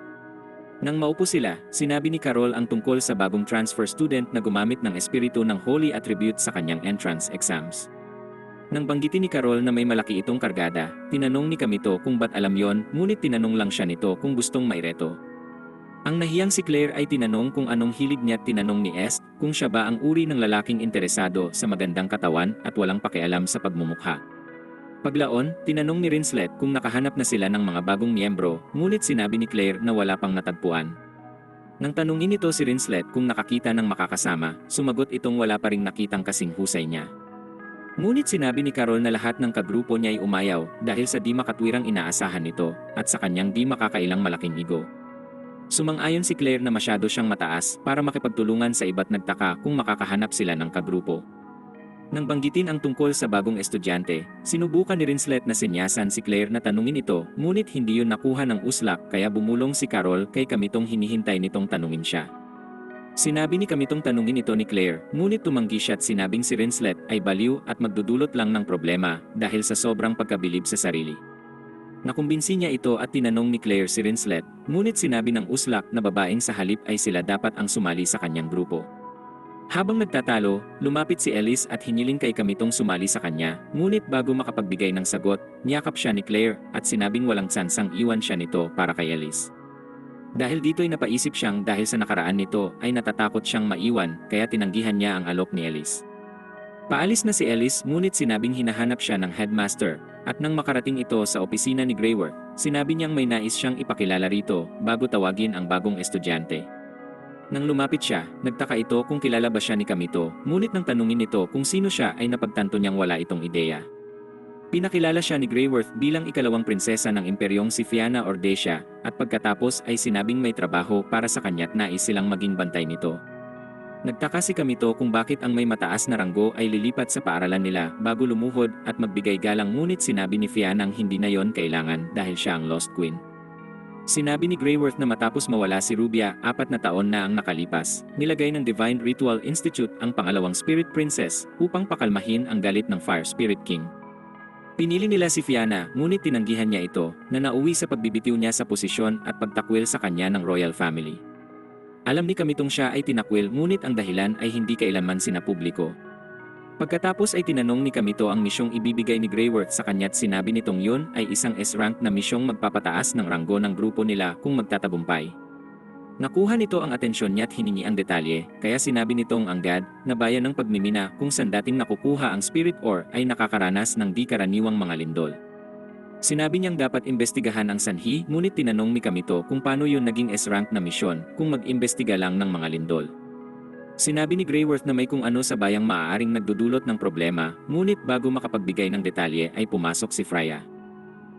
Nang maupo sila, sinabi ni Carol ang tungkol sa bagong transfer student na gumamit ng espiritu ng holy attribute sa kanyang entrance exams. Nang banggitin ni Carol na may malaki itong kargada, tinanong ni Kamito kung ba't alam yon, ngunit tinanong lang siya nito kung gustong maireto. Ang nahiyang si Claire ay tinanong kung anong hilig niya at tinanong ni Est kung siya ba ang uri ng lalaking interesado sa magandang katawan at walang pakialam sa pagmumukha. Paglaon, tinanong ni Rinslet kung nakahanap na sila ng mga bagong miyembro, ngunit sinabi ni Claire na wala pang natagpuan. Nang tanungin nito si Rinslet kung nakakita ng makakasama, sumagot itong wala pa ring nakitang kasing husay niya. Ngunit sinabi ni Carol na lahat ng kagrupo niya ay umayaw dahil sa di makatwirang inaasahan nito at sa kanyang di makakailang malaking ego. Sumang-ayon si Claire na masyado siyang mataas para makipagtulungan sa iba't nagtaka kung makakahanap sila ng kagrupo. Nang banggitin ang tungkol sa bagong estudyante, sinubukan ni Rinslet na sinyasan si Claire na tanungin ito, ngunit hindi yun nakuha ng uslak kaya bumulong si Carol kay Kamitong hinihintay nitong tanungin siya. Sinabi ni Kamitong tanungin ito ni Claire, ngunit tumanggi siya at sinabing si Rinslet ay baliw at magdudulot lang ng problema dahil sa sobrang pagkabilib sa sarili. Nakumbinsi niya ito at tinanong ni Claire si Rinslet, ngunit sinabi ng uslak na babaeng sa halip ay sila dapat ang sumali sa kanyang grupo. Habang nagtatalo, lumapit si Ellis at hiniling kay Kamitong sumali sa kanya, ngunit bago makapagbigay ng sagot, niyakap siya ni Claire at sinabing walang tsansang iwan siya nito para kay Ellis. Dahil dito'y napaisip siyang dahil sa nakaraan nito ay natatakot siyang maiwan kaya tinanggihan niya ang alok ni Ellis. Paalis na si Ellis ngunit sinabing hinahanap siya ng headmaster at nang makarating ito sa opisina ni Greyworth, sinabi niyang may nais siyang ipakilala rito bago tawagin ang bagong estudyante. Nang lumapit siya, nagtaka ito kung kilala ba siya ni Kamito, ngunit nang tanungin nito kung sino siya ay napagtanto niyang wala itong ideya. Pinakilala siya ni Greyworth bilang ikalawang prinsesa ng imperyong si Fianna Ordesia at pagkatapos ay sinabing may trabaho para sa kanya't nais silang maging bantay nito. Nagtaka si Kamito kung bakit ang may mataas na ranggo ay lilipat sa paaralan nila bago lumuhod at magbigay galang ngunit sinabi ni Fianna ang hindi na yon kailangan dahil siya ang Lost Queen. Sinabi ni Greyworth na matapos mawala si Rubia 4 na taon na ang nakalipas, nilagay ng Divine Ritual Institute ang pangalawang Spirit Princess upang pakalmahin ang galit ng Fire Spirit King. Pinili nila si Fianna ngunit tinanggihan niya ito na nauwi sa pagbibitiw niya sa posisyon at pagtakwil sa kanya ng royal family. Alam ni Kamitong siya ay tinakwil ngunit ang dahilan ay hindi kailanman sinapubliko. Pagkatapos ay tinanong ni Kamito ang misyong ibibigay ni Greyworth sa kanya't sinabi nitong yun ay isang S-rank na misyong magpapataas ng ranggo ng grupo nila kung magtatagumpay. Nakuha nito ang atensyon niya't hiningi ang detalye, kaya sinabi nitong ang God na bayan ng pagmimina kung saan dating nakukuha ang spirit ore ay nakakaranas ng di karaniwang mga lindol. Sinabi niyang dapat imbestigahan ang sanhi ngunit tinanong ni Kamito kung paano yun naging S-rank na misyon kung mag-imbestiga lang ng mga lindol. Sinabi ni Greyworth na may kung ano sa bayang maaaring nagdudulot ng problema, ngunit bago makapagbigay ng detalye ay pumasok si Freya.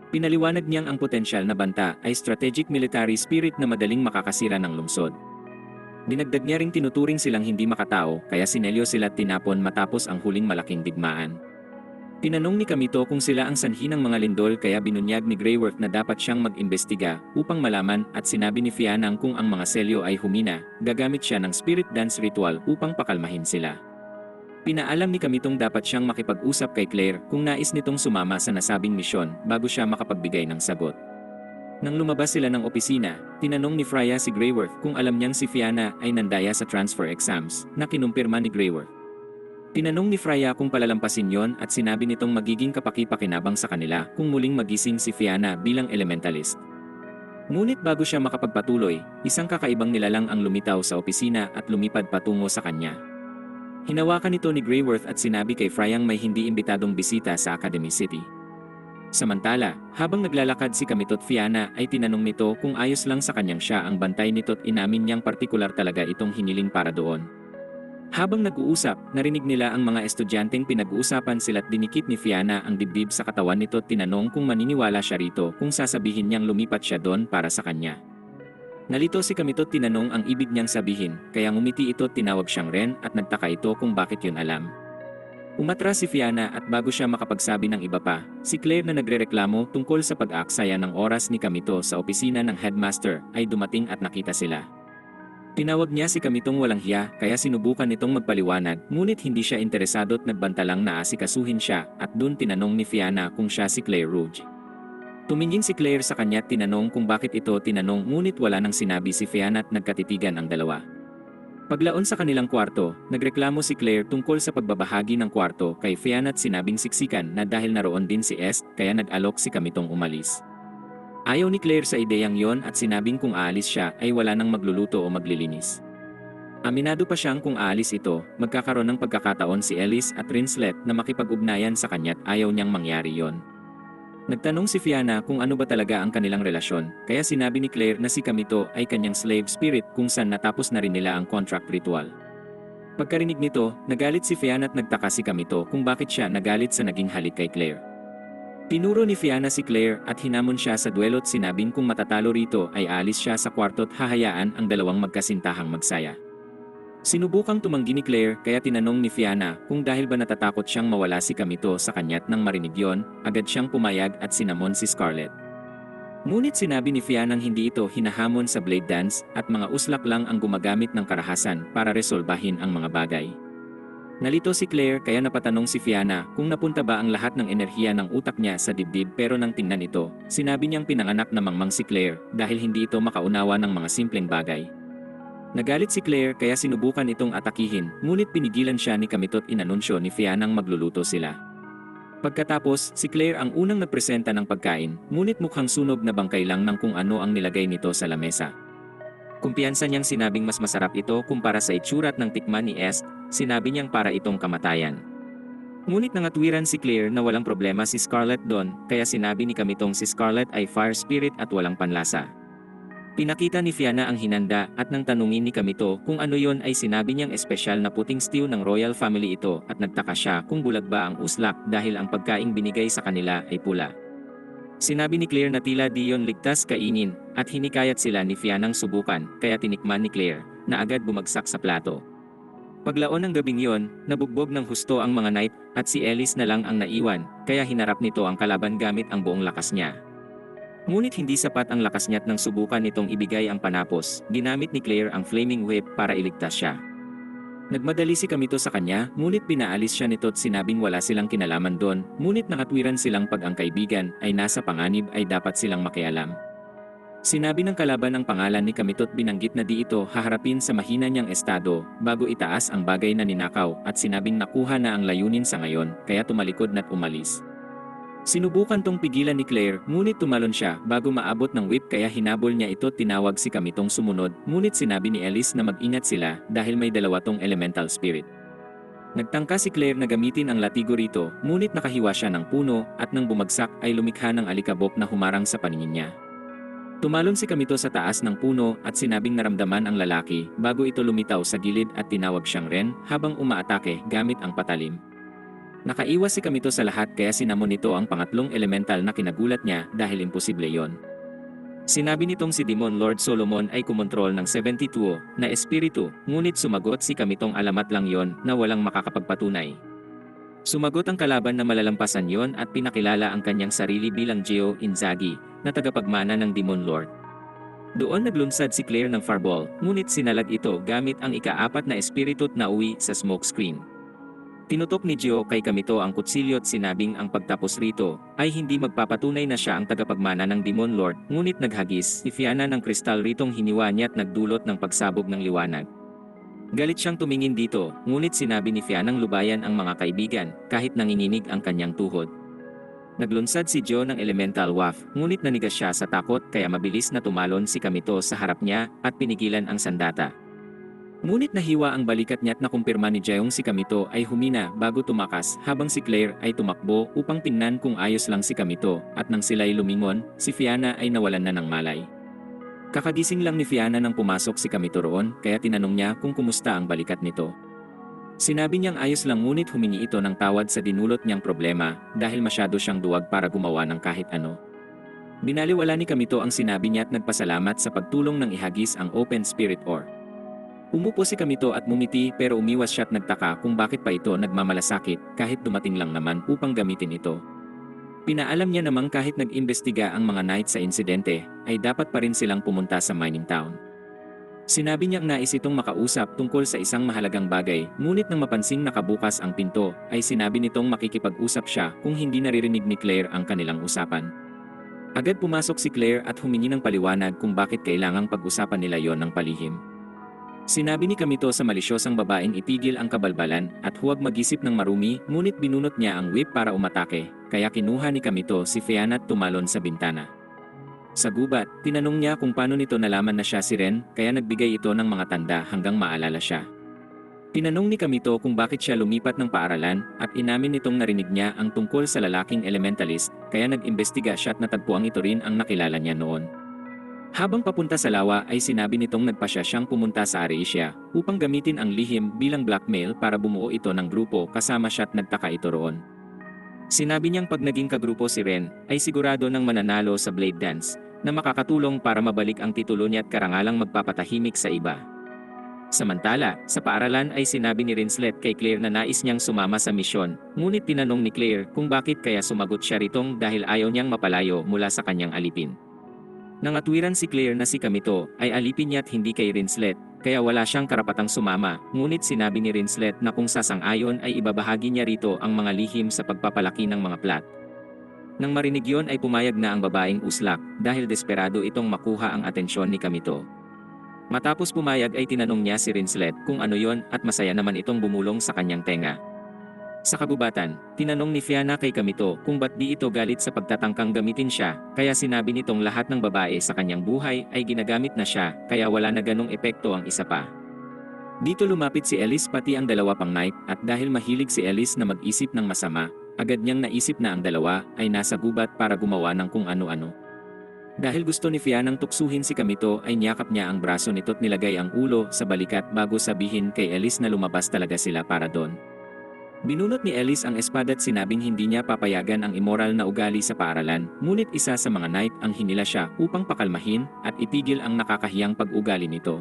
Pinaliwanag niyang ang potensyal na banta ay strategic military spirit na madaling makakasira ng lungsod. Dinagdag niya ring tinuturing silang hindi makatao kaya sinelyo sila tinapon matapos ang huling malaking digmaan. Tinanong ni Kamito kung sila ang sanhi ng mga lindol kaya binunyag ni Greyworth na dapat siyang mag-imbestiga upang malaman at sinabi ni Fianna kung ang mga selyo ay humina, gagamit siya ng spirit dance ritual upang pakalmahin sila. Pinaalam ni Kamitong dapat siyang makipag-usap kay Claire kung nais nitong sumama sa nasabing misyon bago siya makapagbigay ng sagot. Nang lumabas sila ng opisina, tinanong ni Freya si Greyworth kung alam niyang si Fianna ay nandaya sa transfer exams na kinumpirma ni Greyworth. Tinanong ni Freya kung palalampasin yon at sinabi nitong magiging kapaki-pakinabang sa kanila kung muling magising si Fianna bilang elementalist. Ngunit bago siya makapagpatuloy, isang kakaibang nilalang ang lumitaw sa opisina at lumipad patungo sa kanya. Hinawakan ito ni Greyworth at sinabi kay Freyang may hindi imbitadong bisita sa Academy City. Samantala, habang naglalakad si Kamito't Fianna ay tinanong nito kung ayos lang sa kanyang siya ang bantay nito't inamin niyang partikular talaga itong hiniling para doon. Habang nag-uusap, narinig nila ang mga estudyanteng pinag-uusapan sila't dinikit ni Fianna ang dibdib sa katawan nito't tinanong kung maniniwala siya rito kung sasabihin niyang lumipat siya doon para sa kanya. Nalito si Kamito't tinanong ang ibig niyang sabihin, kaya ngumiti ito't tinawag siyang Ren at nagtaka ito kung bakit yun alam. Umatras si Fianna at bago siya makapagsabi ng iba pa, si Claire na nagrereklamo tungkol sa pag-aaksaya ng oras ni Kamito sa opisina ng headmaster ay dumating at nakita sila. Tinawag niya si Kamitong walang hiya kaya sinubukan nitong magpaliwanag ngunit hindi siya interesado't nagbantalang na asikasuhin siya at dun tinanong ni Fianna kung siya si Claire Rouge. Tumingin si Claire sa kanya at tinanong kung bakit ito tinanong ngunit wala nang sinabi si Fianna at nagkatitigan ang dalawa. Paglaon sa kanilang kwarto, nagreklamo si Claire tungkol sa pagbabahagi ng kwarto kay Fianna at sinabing siksikan na dahil naroon din si Est kaya nag-alok si Kamitong umalis. Ayaw ni Claire sa ideyang yon at sinabing kung aalis siya ay wala nang magluluto o maglilinis. Aminado pa siyang kung aalis ito, magkakaroon ng pagkakataon si Ellis at Rinslet na makipag-ugnayan sa kanya't ayaw niyang mangyari yon. Nagtanong si Fianna kung ano ba talaga ang kanilang relasyon, kaya sinabi ni Claire na si Kamito ay kanyang slave spirit kung saan natapos na rin nila ang contract ritual. Pagkarinig nito, nagalit si Fianna at nagtaka si Kamito kung bakit siya nagalit sa naging halik kay Claire. Tinuro ni Fianna si Claire at hinamon siya sa duelo't sinabing kung matatalo rito ay aalis siya sa kwarto't hahayaan ang dalawang magkasintahang magsaya. Sinubukang tumanggi ni Claire kaya tinanong ni Fiona kung dahil ba natatakot siyang mawala si Kamito sa kanya't nang marinig yon, agad siyang pumayag at sinamon si Scarlett. Ngunit sinabi ni Fianang hindi ito hinahamon sa blade dance at mga uslak lang ang gumagamit ng karahasan para resolbahin ang mga bagay. Nalito si Claire kaya napatanong si Fiona kung napunta ba ang lahat ng enerhiya ng utak niya sa dibdib pero nang tingnan ito, sinabi niyang pinanganak na mangmang si Claire dahil hindi ito makaunawa ng mga simpleng bagay. Nagalit si Claire kaya sinubukan itong atakihin ngunit pinigilan siya ni Kamito't inanunsyo ni Fianang magluluto sila. Pagkatapos, si Claire ang unang nagpresenta ng pagkain, ngunit mukhang sunog na bangkay lang ng kung ano ang nilagay nito sa lamesa. Kumpiyansa niyang sinabing mas masarap ito kumpara sa itsurat ng tikman ni Est, sinabi niyang para itong kamatayan. Ngunit nangatwiran si Claire na walang problema si Scarlett doon, kaya sinabi ni Kamitong si Scarlett ay fire spirit at walang panlasa. Pinakita ni Fiona ang hinanda at nang tanungin ni Kamito kung ano yon ay sinabi niyang espesyal na puting stew ng royal family ito at nagtaka siya kung bulag ba ang uslak dahil ang pagkaing binigay sa kanila ay pula. Sinabi ni Claire na tila di yon ligtas kainin at hinikayat sila ni Fianang subukan kaya tinikman ni Claire na agad bumagsak sa plato. Paglaon ng gabing yon, nabugbog ng husto ang mga knight at si Ellis na lang ang naiwan kaya hinarap nito ang kalaban gamit ang buong lakas niya. Ngunit hindi sapat ang lakas niya't nang subukan nitong ibigay ang panapos, ginamit ni Claire ang flaming whip para iligtas siya. Nagmadali si Kamito sa kanya, ngunit pinaalis siya nito't sinabing wala silang kinalaman doon, ngunit nakatwiran silang pag ang kaibigan ay nasa panganib ay dapat silang makialam. Sinabi ng kalaban ang pangalan ni Kamito't binanggit na di ito haharapin sa mahina niyang estado bago itaas ang bagay na ninakaw at sinabing nakuha na ang layunin sa ngayon kaya tumalikod na't umalis. Sinubukan tong pigilan ni Claire ngunit tumalon siya bago maabot ng whip kaya hinabol niya ito tinawag si Kamitong sumunod ngunit sinabi ni Ellis na mag-ingat sila dahil may dalawa tong elemental spirit. Nagtangka si Claire na gamitin ang latigo rito ngunit nakahiwa siya ng puno at nang bumagsak ay lumikha ng alikabok na humarang sa paningin niya. Tumalon si Kamito sa taas ng puno at sinabing naramdaman ang lalaki bago ito lumitaw sa gilid at tinawag siyang Ren habang umaatake gamit ang patalim. Nakaiwas si Kamito sa lahat kaya sinamon nito ang pangatlong elemental na kinagulat niya dahil imposible yon. Sinabi nitong si Demon Lord Solomon ay kumontrol ng 72 na espiritu, ngunit sumagot si Kamitong alamat lang yon na walang makakapagpatunay. Sumagot ang kalaban na malalampasan yon at pinakilala ang kanyang sarili bilang Geo Inzaghi na tagapagmana ng Demon Lord. Doon naglunsad si Claire ng fireball, ngunit sinalag ito gamit ang ika-4 na espiritu't nauwi sa smoke screen. Tinutok ni Gio kay Kamito ang kutsilyo at sinabing ang pagtapos rito ay hindi magpapatunay na siya ang tagapagmana ng Demon Lord ngunit naghagis si Fiona ng kristal ritong hiniwa niya at nagdulot ng pagsabog ng liwanag. Galit siyang tumingin dito ngunit sinabi ni Fianang lubayan ang mga kaibigan kahit nanginginig ang kanyang tuhod. Naglunsad si Gio ng elemental waft ngunit nanigas siya sa takot kaya mabilis na tumalon si Kamito sa harap niya at pinigilan ang sandata. Ngunit nahiwa ang balikat niya at nakumpirma ni Jeong si Kamito ay humina bago tumakas habang si Claire ay tumakbo upang tingnan kung ayos lang si Kamito at nang sila'y lumingon, si Fiona ay nawalan na ng malay. Kakagising lang ni Fiona nang pumasok si Kamito roon kaya tinanong niya kung kumusta ang balikat nito. Sinabi niyang ayos lang ngunit humingi ito ng tawad sa dinulot niyang problema dahil masyado siyang duwag para gumawa ng kahit ano. Binaliwala ni Kamito ang sinabi niya at nagpasalamat sa pagtulong ng ihagis ang Open Spirit Ore. Umupo si Kamito at mumiti pero umiwas siya at nagtaka kung bakit pa ito nagmamalasakit kahit dumating lang naman upang gamitin ito. Pinaalam niya namang kahit nag-imbestiga ang mga knight sa insidente, ay dapat pa rin silang pumunta sa mining town. Sinabi niyang nais itong makausap tungkol sa isang mahalagang bagay, ngunit nang mapansing nakabukas ang pinto, ay sinabi nitong makikipag-usap siya kung hindi naririnig ni Claire ang kanilang usapan. Agad pumasok si Claire at humingi ng paliwanag kung bakit kailangang pag-usapan nila yon ng palihim. Sinabi ni Kamito sa malisyosang babaeng itigil ang kabalbalan at huwag mag-isip ng marumi ngunit binunot niya ang whip para umatake, kaya kinuha ni Kamito si Fiona at tumalon sa bintana. Sa gubat, tinanong niya kung paano nito nalaman na siya si Ren kaya nagbigay ito ng mga tanda hanggang maalala siya. Tinanong ni Kamito kung bakit siya lumipat ng paaralan at inamin nitong narinig niya ang tungkol sa lalaking elementalist kaya nag-imbestiga siya at natagpuang ito rin ang nakilala niya noon. Habang papunta sa lawa ay sinabi nitong nagpasya siyang pumunta sa Aresia upang gamitin ang lihim bilang blackmail para bumuo ito ng grupo kasama siya at nagtaka ito roon. Sinabi niyang pag naging kagrupo si Ren ay sigurado ng mananalo sa blade dance na makakatulong para mabalik ang titulo niya at karangalang magpapatahimik sa iba. Samantala, sa paaralan ay sinabi ni Rinslet kay Claire na nais niyang sumama sa misyon, ngunit tinanong ni Claire kung bakit kaya sumagot siya ritong dahil ayaw niyang mapalayo mula sa kanyang alipin. Nangatwiran si Claire na si Kamito ay alipin niya't hindi kay Rinslet, kaya wala siyang karapatang sumama, ngunit sinabi ni Rinslet na kung sasang-ayon ay ibabahagi niya rito ang mga lihim sa pagpapalaki ng mga plat. Nang marinig yon ay pumayag na ang babaeng uslak dahil desperado itong makuha ang atensyon ni Kamito. Matapos pumayag ay tinanong niya si Rinslet kung ano yon at masaya naman itong bumulong sa kanyang tenga. Sa kabubatan, tinanong ni Fiana kay Kamito kung ba't di ito galit sa pagtatangkang gamitin siya, kaya sinabi nitong lahat ng babae sa kanyang buhay ay ginagamit na siya, kaya wala na ganong epekto ang isa pa. Dito lumapit si Ellis pati ang dalawa pang knight at dahil mahilig si Ellis na mag-isip ng masama, agad niyang naisip na ang dalawa ay nasa gubat para gumawa ng kung ano-ano. Dahil gusto ni Fianang tuksuhin si Kamito ay niyakap niya ang braso nito't nilagay ang ulo sa balikat bago sabihin kay Ellis na lumabas talaga sila para doon. Binunot ni Ellis ang espada't sinabing hindi niya papayagan ang immoral na ugali sa paaralan, ngunit isa sa mga knight ang hinila siya upang pakalmahin at itigil ang nakakahiyang pag-ugali nito.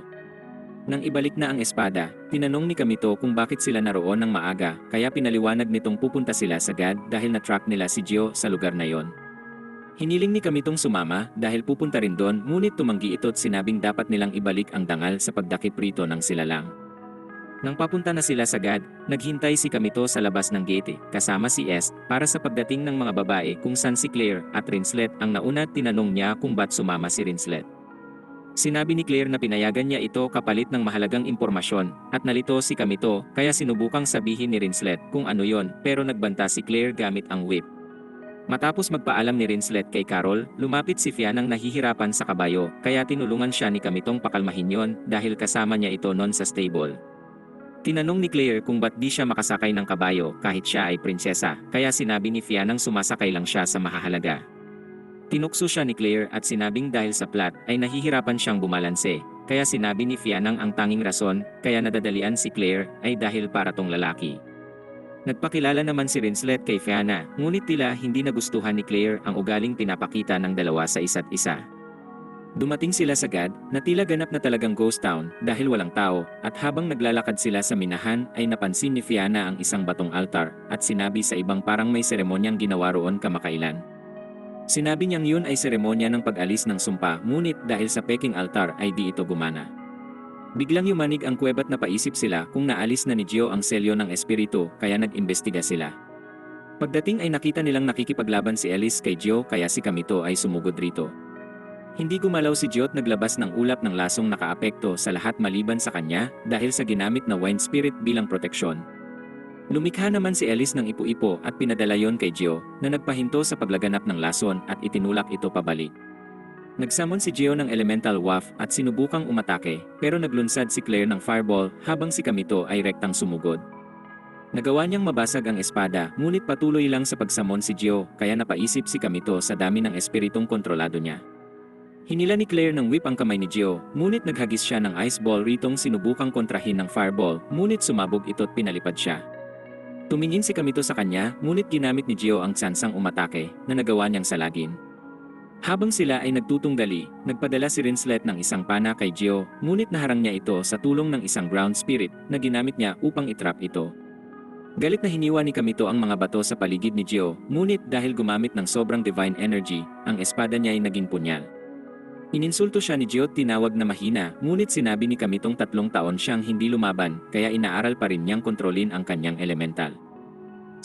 Nang ibalik na ang espada, tinanong ni Kamito kung bakit sila naroon ng maaga, kaya pinaliwanag nitong pupunta sila sa God dahil na-track nila si Gio sa lugar na yon. Hiniling ni Kamitong sumama dahil pupunta rin doon, ngunit tumanggi ito't sinabing dapat nilang ibalik ang dangal sa pagdakip rito ng sila lang. Nang papunta na sila sa God, naghintay si Kamito sa labas ng gate kasama si Est para sa pagdating ng mga babae kung saan si Claire at Rinslet ang nauna. Tinanong niya kung ba't sumama si Rinslet. Sinabi ni Claire na pinayagan niya ito kapalit ng mahalagang impormasyon at nalito si Kamito kaya sinubukang sabihin ni Rinslet kung ano yon pero nagbanta si Claire gamit ang whip. Matapos magpaalam ni Rinslet kay Carol, lumapit si Fianang nahihirapan sa kabayo kaya tinulungan siya ni Kamitong pakalmahin yon dahil kasama niya ito noon sa stable. Tinanong ni Claire kung ba't di siya makasakay ng kabayo kahit siya ay prinsesa, kaya sinabi ni Fianang sumasakay lang siya sa mahahalaga. Tinukso siya ni Claire at sinabing dahil sa plat ay nahihirapan siyang bumalanse, kaya sinabi ni Fianang ang tanging rason kaya nadadalian si Claire ay dahil para tong lalaki. Nagpakilala naman si Rinslet kay Fiana, ngunit tila hindi nagustuhan ni Claire ang ugaling pinapakita ng dalawa sa isa't isa. Dumating sila sa God, na tila ganap na talagang ghost town dahil walang tao, at habang naglalakad sila sa minahan ay napansin ni Fiana ang isang batong altar at sinabi sa ibang parang may seremonyang ginawa roon kamakailan. Sinabi niyang yun ay seremonya ng pag-alis ng sumpa, ngunit dahil sa peking altar ay di ito gumana. Biglang yumanig ang kuweba't napaisip sila kung naalis na ni Gio ang selyo ng espiritu kaya nag-imbestiga sila. Pagdating ay nakita nilang nakikipaglaban si Ellis kay Gio kaya si Kamito ay sumugod rito. Hindi gumalaw si Gio at naglabas ng ulap ng lasong nakaapekto sa lahat maliban sa kanya dahil sa ginamit na wine spirit bilang proteksyon. Lumikha naman si Ellis ng ipo-ipo at pinadala yon kay Gio na nagpahinto sa paglaganap ng lason at itinulak ito pabalik. Nagsamon si Gio ng elemental waft at sinubukang umatake pero naglunsad si Claire ng fireball habang si Kamito ay rektang sumugod. Nagawa niyang mabasag ang espada ngunit patuloy lang sa pagsamon si Gio kaya napaisip si Kamito sa dami ng espiritong kontrolado niya. Hinila ni Claire ng whip ang kamay ni Gio ngunit naghagis siya ng ice ball ritong sinubukang kontrahin ng fireball ngunit sumabog ito't pinalipad siya. Tumingin si Kamito sa kanya ngunit ginamit ni Gio ang tsansang umatake na nagawa niyang salagin. Habang sila ay nagtutunggali, nagpadala si Rinslet ng isang pana kay Gio, ngunit naharang niya ito sa tulong ng isang ground spirit na ginamit niya upang itrap ito. Galit na hiniwa ni Kamito ang mga bato sa paligid ni Gio, ngunit dahil gumamit ng sobrang divine energy, ang espada niya ay naging punyal. Ininsulto siya ni Gio at tinawag na mahina, ngunit sinabi ni Kamitong 3 taon siyang hindi lumaban, kaya inaaral pa rin niyang kontrolin ang kanyang elemental.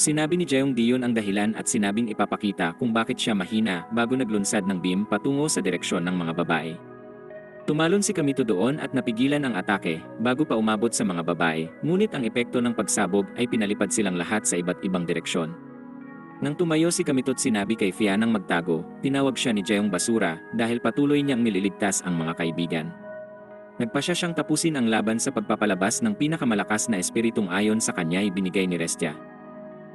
Sinabi ni Jeong Dion ang dahilan at sinabing ipapakita kung bakit siya mahina bago naglunsad ng beam patungo sa direksyon ng mga babae. Tumalon si Kamito doon at napigilan ang atake bago pa umabot sa mga babae, ngunit ang epekto ng pagsabog ay pinalipad silang lahat sa iba't ibang direksyon. Nang tumayo si Kamito at sinabi kay Fianang magtago, tinawag siya ni Jeong basura dahil patuloy niyang nililigtas ang mga kaibigan. Nagpasya siyang tapusin ang laban sa pagpapalabas ng pinakamalakas na espiritong ayon sa kanya ibinigay ni Restia.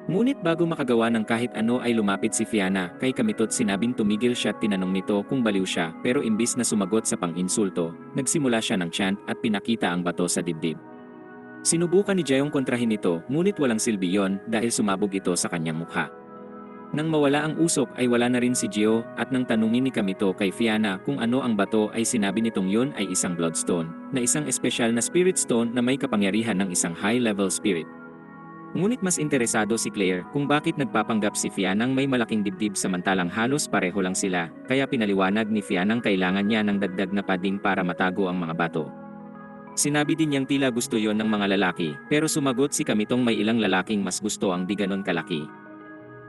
Ngunit bago makagawa ng kahit ano ay lumapit si Fiana kay Kamito at sinabing tumigil siya at tinanong nito kung baliw siya pero imbis na sumagot sa pang-insulto, nagsimula siya ng chant at pinakita ang bato sa dibdib. Sinubukan ni Jeong kontrahin ito ngunit walang silbi yon dahil sumabog ito sa kanyang mukha. Nang mawala ang usok ay wala na rin si Gio at nang tanungin ni Kamito kay Fiana kung ano ang bato ay sinabi nitong yun ay isang bloodstone, na isang espesyal na spirit stone na may kapangyarihan ng isang high-level spirit. Ngunit mas interesado si Claire kung bakit nagpapanggap si Fianang may malaking dibdib samantalang halos pareho lang sila, kaya pinaliwanag ni Fianang kailangan niya ng dagdag na pading para matago ang mga bato. Sinabi din niyang tila gusto yon ng mga lalaki, pero sumagot si Kamitong may ilang lalaking mas gusto ang di ganon kalaki.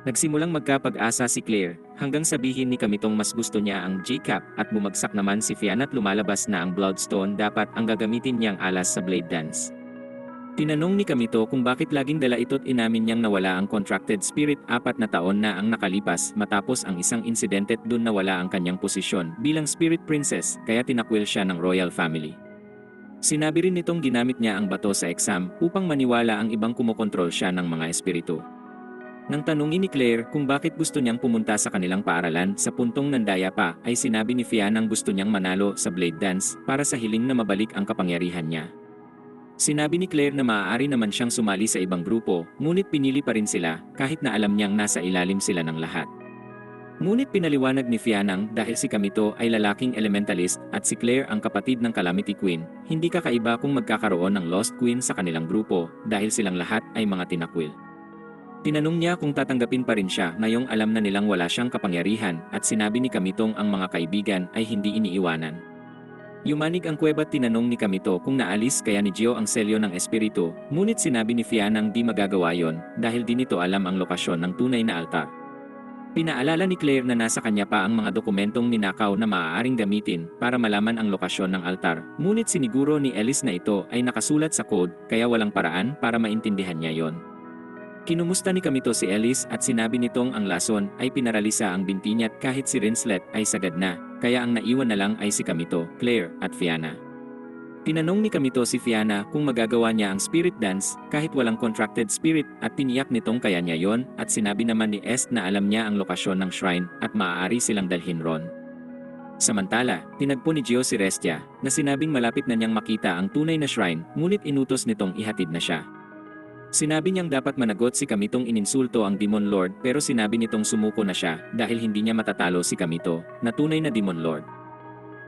Nagsimulang magkapag-asa si Claire, hanggang sabihin ni Kamitong mas gusto niya ang J-Cap at bumagsak naman si Fiana at lumalabas na ang Bloodstone dapat ang gagamitin niyang alas sa Blade Dance. Tinanong ni Kamito kung bakit laging dala ito't inamin niyang nawala ang contracted spirit 4 na taon na ang nakalipas matapos ang isang insidente't dun nawala ang kanyang posisyon bilang spirit princess kaya tinakwil siya ng royal family. Sinabi rin nitong ginamit niya ang bato sa exam upang maniwala ang ibang kumokontrol siya ng mga espiritu. Nang tanungin ni Claire kung bakit gusto niyang pumunta sa kanilang paaralan sa puntong nandaya pa ay sinabi ni Fianang gusto niyang manalo sa Blade Dance para sa hiling na mabalik ang kapangyarihan niya. Sinabi ni Claire na maaari naman siyang sumali sa ibang grupo, ngunit pinili pa rin sila kahit na alam niyang nasa ilalim sila ng lahat. Ngunit pinaliwanag ni Fianang dahil si Kamito ay lalaking elementalist at si Claire ang kapatid ng Calamity Queen, hindi kakaiba kung magkakaroon ng Lost Queen sa kanilang grupo dahil silang lahat ay mga tinakwil. Tinanong niya kung tatanggapin pa rin siya ngayong alam na nilang wala siyang kapangyarihan at sinabi ni Kamitong ang mga kaibigan ay hindi iniiwanan. Yumanig ang kuweba at tinanong ni Kamito kung naalis kaya ni Gio ang selyo ng espiritu, ngunit sinabi ni Fianang di magagawa yon dahil di nito alam ang lokasyon ng tunay na altar. Pinaalala ni Claire na nasa kanya pa ang mga dokumentong ninakaw na maaaring gamitin para malaman ang lokasyon ng altar, ngunit siniguro ni Ellis na ito ay nakasulat sa code kaya walang paraan para maintindihan niya yon. Kinumusta ni Kamito si Ellis at sinabi nitong ang lason ay pinaralisa ang binti niya kahit si Rinslet ay sagad na, kaya ang naiwan na lang ay si Kamito, Claire, at Fiana. Tinanong ni Kamito si Fiana kung magagawa niya ang spirit dance kahit walang contracted spirit at tiniyak nitong kaya niya yon at sinabi naman ni Est na alam niya ang lokasyon ng shrine at maaari silang dalhin ron. Samantala, tinagpo ni Gio si Restia na sinabing malapit na niyang makita ang tunay na shrine ngunit inutos nitong ihatid na siya. Sinabi niyang dapat managot si Kamitong ininsulto ang Demon Lord pero sinabi nitong sumuko na siya dahil hindi niya matatalo si Kamito, na tunay na Demon Lord.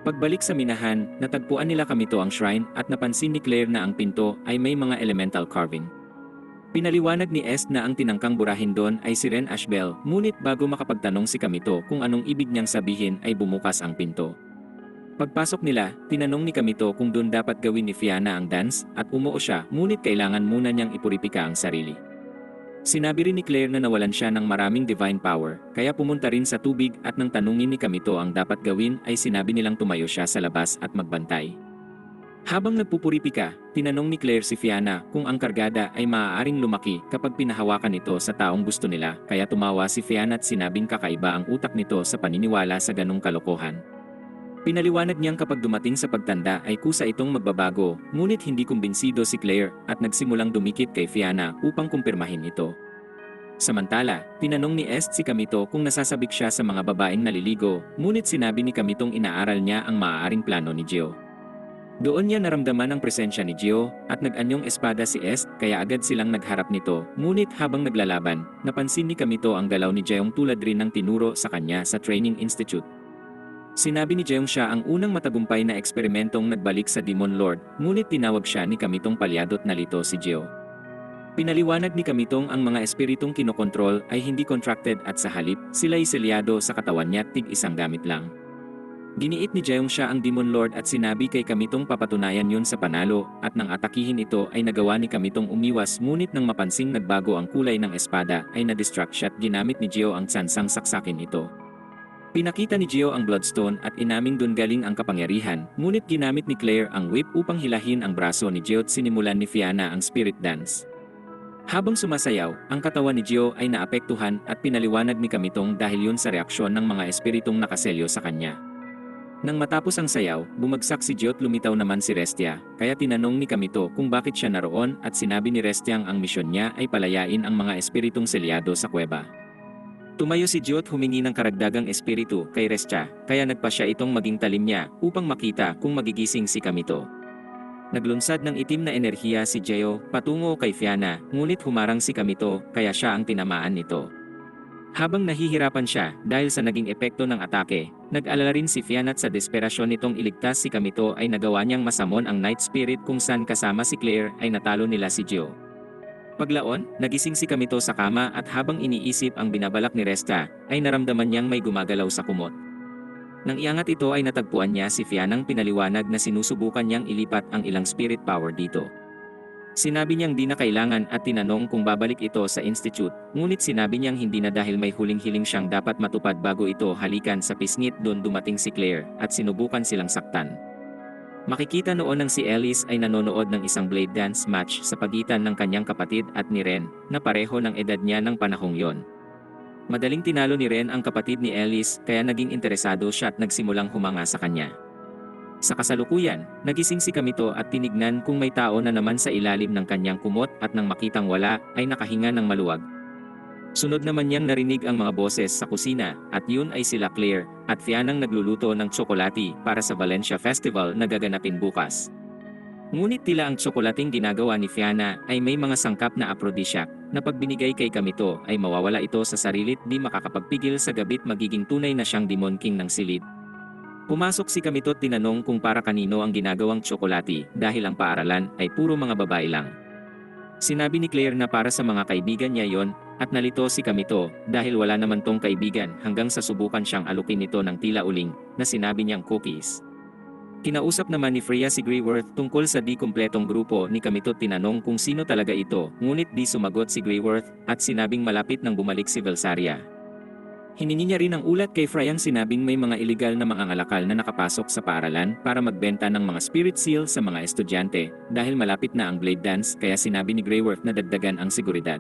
Pagbalik sa minahan, natagpuan nila Kamito ang shrine at napansin ni Claire na ang pinto ay may mga elemental carving. Pinaliwanag ni Est na ang tinangkang burahin doon ay si Ren Ashbel, ngunit bago makapagtanong si Kamito kung anong ibig niyang sabihin ay bumukas ang pinto. Pagpasok nila, tinanong ni Kamito kung doon dapat gawin ni Fiana ang dance at umuo siya ngunit kailangan muna niyang ipuripika ang sarili. Sinabi rin ni Claire na nawalan siya ng maraming divine power kaya pumunta rin sa tubig at nang tanungin ni Kamito ang dapat gawin ay sinabi nilang tumayo siya sa labas at magbantay. Habang nagpupuripika, tinanong ni Claire si Fiana kung ang kargada ay maaaring lumaki kapag pinahawakan ito sa taong gusto nila kaya tumawa si Fiana at sinabing kakaiba ang utak nito sa paniniwala sa ganong kalokohan. Pinaliwanag niyang kapag dumating sa pagtanda ay kusa itong magbabago, ngunit hindi kumbinsido si Claire at nagsimulang dumikit kay Fiana upang kumpirmahin ito. Samantala, tinanong ni Est si Kamito kung nasasabik siya sa mga babaeng naliligo, ngunit sinabi ni Kamitong inaaral niya ang maaaring plano ni Gio. Doon niya naramdaman ang presensya ni Gio at nag-anyong espada si Est kaya agad silang nagharap nito, ngunit habang naglalaban, napansin ni Kamito ang galaw ni Jeong tulad rin ng tinuro sa kanya sa Training Institute. Sinabi ni Jeong siya ang unang matagumpay na eksperimentong nagbalik sa Demon Lord, ngunit tinawag siya ni Kamitong palyadot na lito si Gio. Pinaliwanag ni Kamitong ang mga espiritong kinokontrol ay hindi contracted at sa halip, sila'y selyado sa katawan niya tig isang gamit lang. Giniit ni Jeong siya ang Demon Lord at sinabi kay Kamitong papatunayan yun sa panalo at nang atakihin ito ay nagawa ni Kamitong umiwas ngunit nang mapansing nagbago ang kulay ng espada ay na-distract siya at ginamit ni Gio ang tsansang saksakin ito. Pinakita ni Gio ang Bloodstone at inaming dun galing ang kapangyarihan, ngunit ginamit ni Claire ang whip upang hilahin ang braso ni Gio at sinimulan ni Fiana ang spirit dance. Habang sumasayaw, ang katawan ni Gio ay naapektuhan at pinaliwanag ni Kamitong dahil yun sa reaksyon ng mga espiritong nakaselyo sa kanya. Nang matapos ang sayaw, bumagsak si Gio at lumitaw naman si Restia, kaya tinanong ni Kamito kung bakit siya naroon at sinabi ni Restiang ang misyon niya ay palayain ang mga espiritong selyado sa kuweba. Tumayo si Gio at humingi ng karagdagang espiritu kay Restia, kaya nagpa siya itong maging talim niya upang makita kung magigising si Kamito. Naglunsad ng itim na enerhiya si Gio patungo kay Fiana, ngunit humarang si Kamito kaya siya ang tinamaan nito. Habang nahihirapan siya dahil sa naging epekto ng atake, nag-alala rin si Fian at sa desperasyon nitong iligtas si Kamito ay nagawa niyang masamon ang Night Spirit kung saan kasama si Claire ay natalo nila si Gio. Paglaon, nagising si Kamito sa kama at habang iniisip ang binabalak ni Resta, ay naramdaman niyang may gumagalaw sa kumot. Nang iangat ito ay natagpuan niya si Fianang pinaliwanag na sinusubukan niyang ilipat ang ilang spirit power dito. Sinabi niyang di na kailangan at tinanong kung babalik ito sa institute, ngunit sinabi niyang hindi na dahil may huling-hiling siyang dapat matupad bago ito halikan sa pisngit doon dumating si Claire at sinubukan silang saktan. Makikita noon ng si Ellis ay nanonood ng isang blade dance match sa pagitan ng kanyang kapatid at ni Ren, na pareho ng edad niya ng panahong yon. Madaling tinalo ni Ren ang kapatid ni Ellis kaya naging interesado siya at nagsimulang humanga sa kanya. Sa kasalukuyan, nagising si Kamito at tinignan kung may tao na naman sa ilalim ng kanyang kumot at nang makitang wala ay nakahinga ng maluwag. Sunod naman niyang narinig ang mga boses sa kusina at yun ay sila Claire at Fianang nagluluto ng tsokolate para sa Valencia Festival na gaganapin bukas. Ngunit tila ang tsokolating ginagawa ni Fiana ay may mga sangkap na aphrodisiac na pag binigay kay Kamito ay mawawala ito sa sarili't di makakapagpigil sa gabi't magiging tunay na siyang Demon King ng silid. Pumasok si Kamito at tinanong kung para kanino ang ginagawang tsokolate dahil ang paaralan ay puro mga babae lang. Sinabi ni Claire na para sa mga kaibigan niya yon at nalito si Kamito dahil wala naman tong kaibigan hanggang sa subukan siyang alukin ito ng tila uling na sinabi niyang cookies. Kinausap naman ni Freya si Greyworth tungkol sa di kumpletong grupo ni Kamito at tinanong kung sino talaga ito ngunit di sumagot si Greyworth at sinabing malapit nang bumalik si Velsaria. Hiningi niya rin ang ulat kay Freya sinabing may mga iligal na mangangalakal na nakapasok sa paaralan para magbenta ng mga spirit seal sa mga estudyante dahil malapit na ang blade dance kaya sinabi ni Greyworth na dagdagan ang seguridad.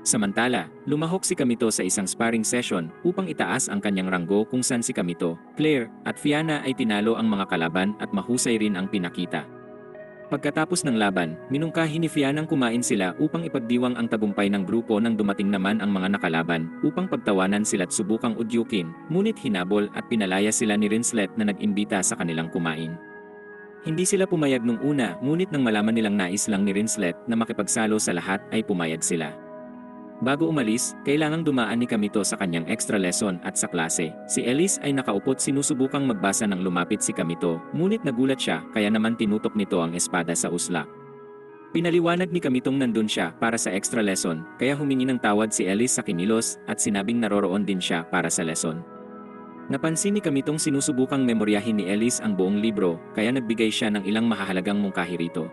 Samantala, lumahok si Kamito sa isang sparring session upang itaas ang kanyang ranggo kung saan si Kamito, Claire, at Fiana ay tinalo ang mga kalaban at mahusay rin ang pinakita. Pagkatapos ng laban, minungkahi ni Fianang kumain sila upang ipagdiwang ang tagumpay ng grupo nang dumating naman ang mga nakalaban upang pagtawanan sila't subukang udyukin, ngunit hinabol at pinalaya sila ni Rinslet na nag-imbita sa kanilang kumain. Hindi sila pumayag nung una ngunit nang malaman nilang nais lang ni Rinslet na makipagsalo sa lahat ay pumayag sila. Bago umalis, kailangang dumaan ni Kamito sa kanyang extra lesson at sa klase. Si Ellis ay nakaupot sinusubukang magbasa nang lumapit si Kamito, ngunit nagulat siya kaya naman tinutok nito ang espada sa usla. Pinaliwanag ni Kamitong nandun siya para sa extra lesson, kaya humingi ng tawad si Ellis sa kinilos at sinabing naroroon din siya para sa lesson. Napansin ni Kamitong sinusubukang memoryahin ni Ellis ang buong libro, kaya nagbigay siya ng ilang mahahalagang mungkahi rito.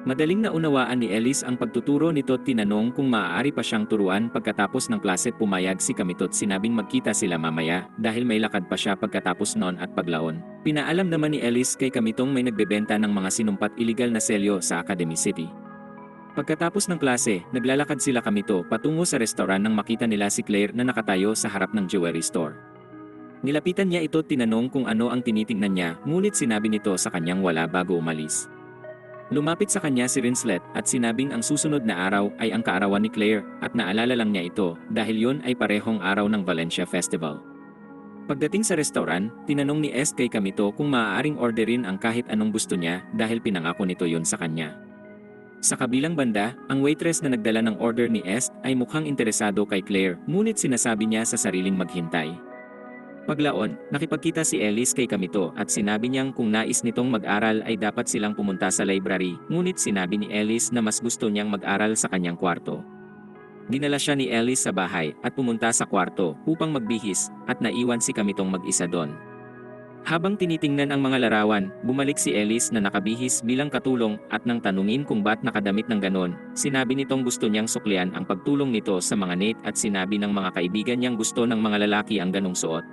Madaling naunawaan ni Ellis ang pagtuturo nito at tinanong kung maaari pa siyang turuan pagkatapos ng klase pumayag si Kamito at sinabing magkita sila mamaya dahil may lakad pa siya pagkatapos noon at paglaon. Pinaalam naman ni Ellis kay Kamitong may nagbebenta ng mga sinumpat iligal na selyo sa Academy City. Pagkatapos ng klase, naglalakad sila Kamito patungo sa restaurant nang makita nila si Claire na nakatayo sa harap ng jewelry store. Nilapitan niya ito at tinanong kung ano ang tinitingnan niya ngunit sinabi nito sa kanyang wala bago umalis. Lumapit sa kanya si Rinslet at sinabing ang susunod na araw ay ang kaarawan ni Claire at naalala lang niya ito dahil yon ay parehong araw ng Valencia Festival. Pagdating sa restaurant, tinanong ni Est kay Kamito kung maaaring orderin ang kahit anong gusto niya dahil pinangako nito yon sa kanya. Sa kabilang banda, ang waitress na nagdala ng order ni Est ay mukhang interesado kay Claire ngunit sinasabi niya sa sariling maghintay. Paglaon, nakipagkita si Ellis kay Kamito at sinabi niyang kung nais nitong mag-aral ay dapat silang pumunta sa library, ngunit sinabi ni Ellis na mas gusto niyang mag-aral sa kanyang kwarto. Dinala siya ni Ellis sa bahay at pumunta sa kwarto upang magbihis at naiwan si Kamitong mag-isa doon. Habang tinitingnan ang mga larawan, bumalik si Ellis na nakabihis bilang katulong at nang tanungin kung ba't nakadamit ng ganon, sinabi nitong gusto niyang suklian ang pagtulong nito sa mga Nate at sinabi ng mga kaibigan niyang gusto ng mga lalaki ang ganong suot.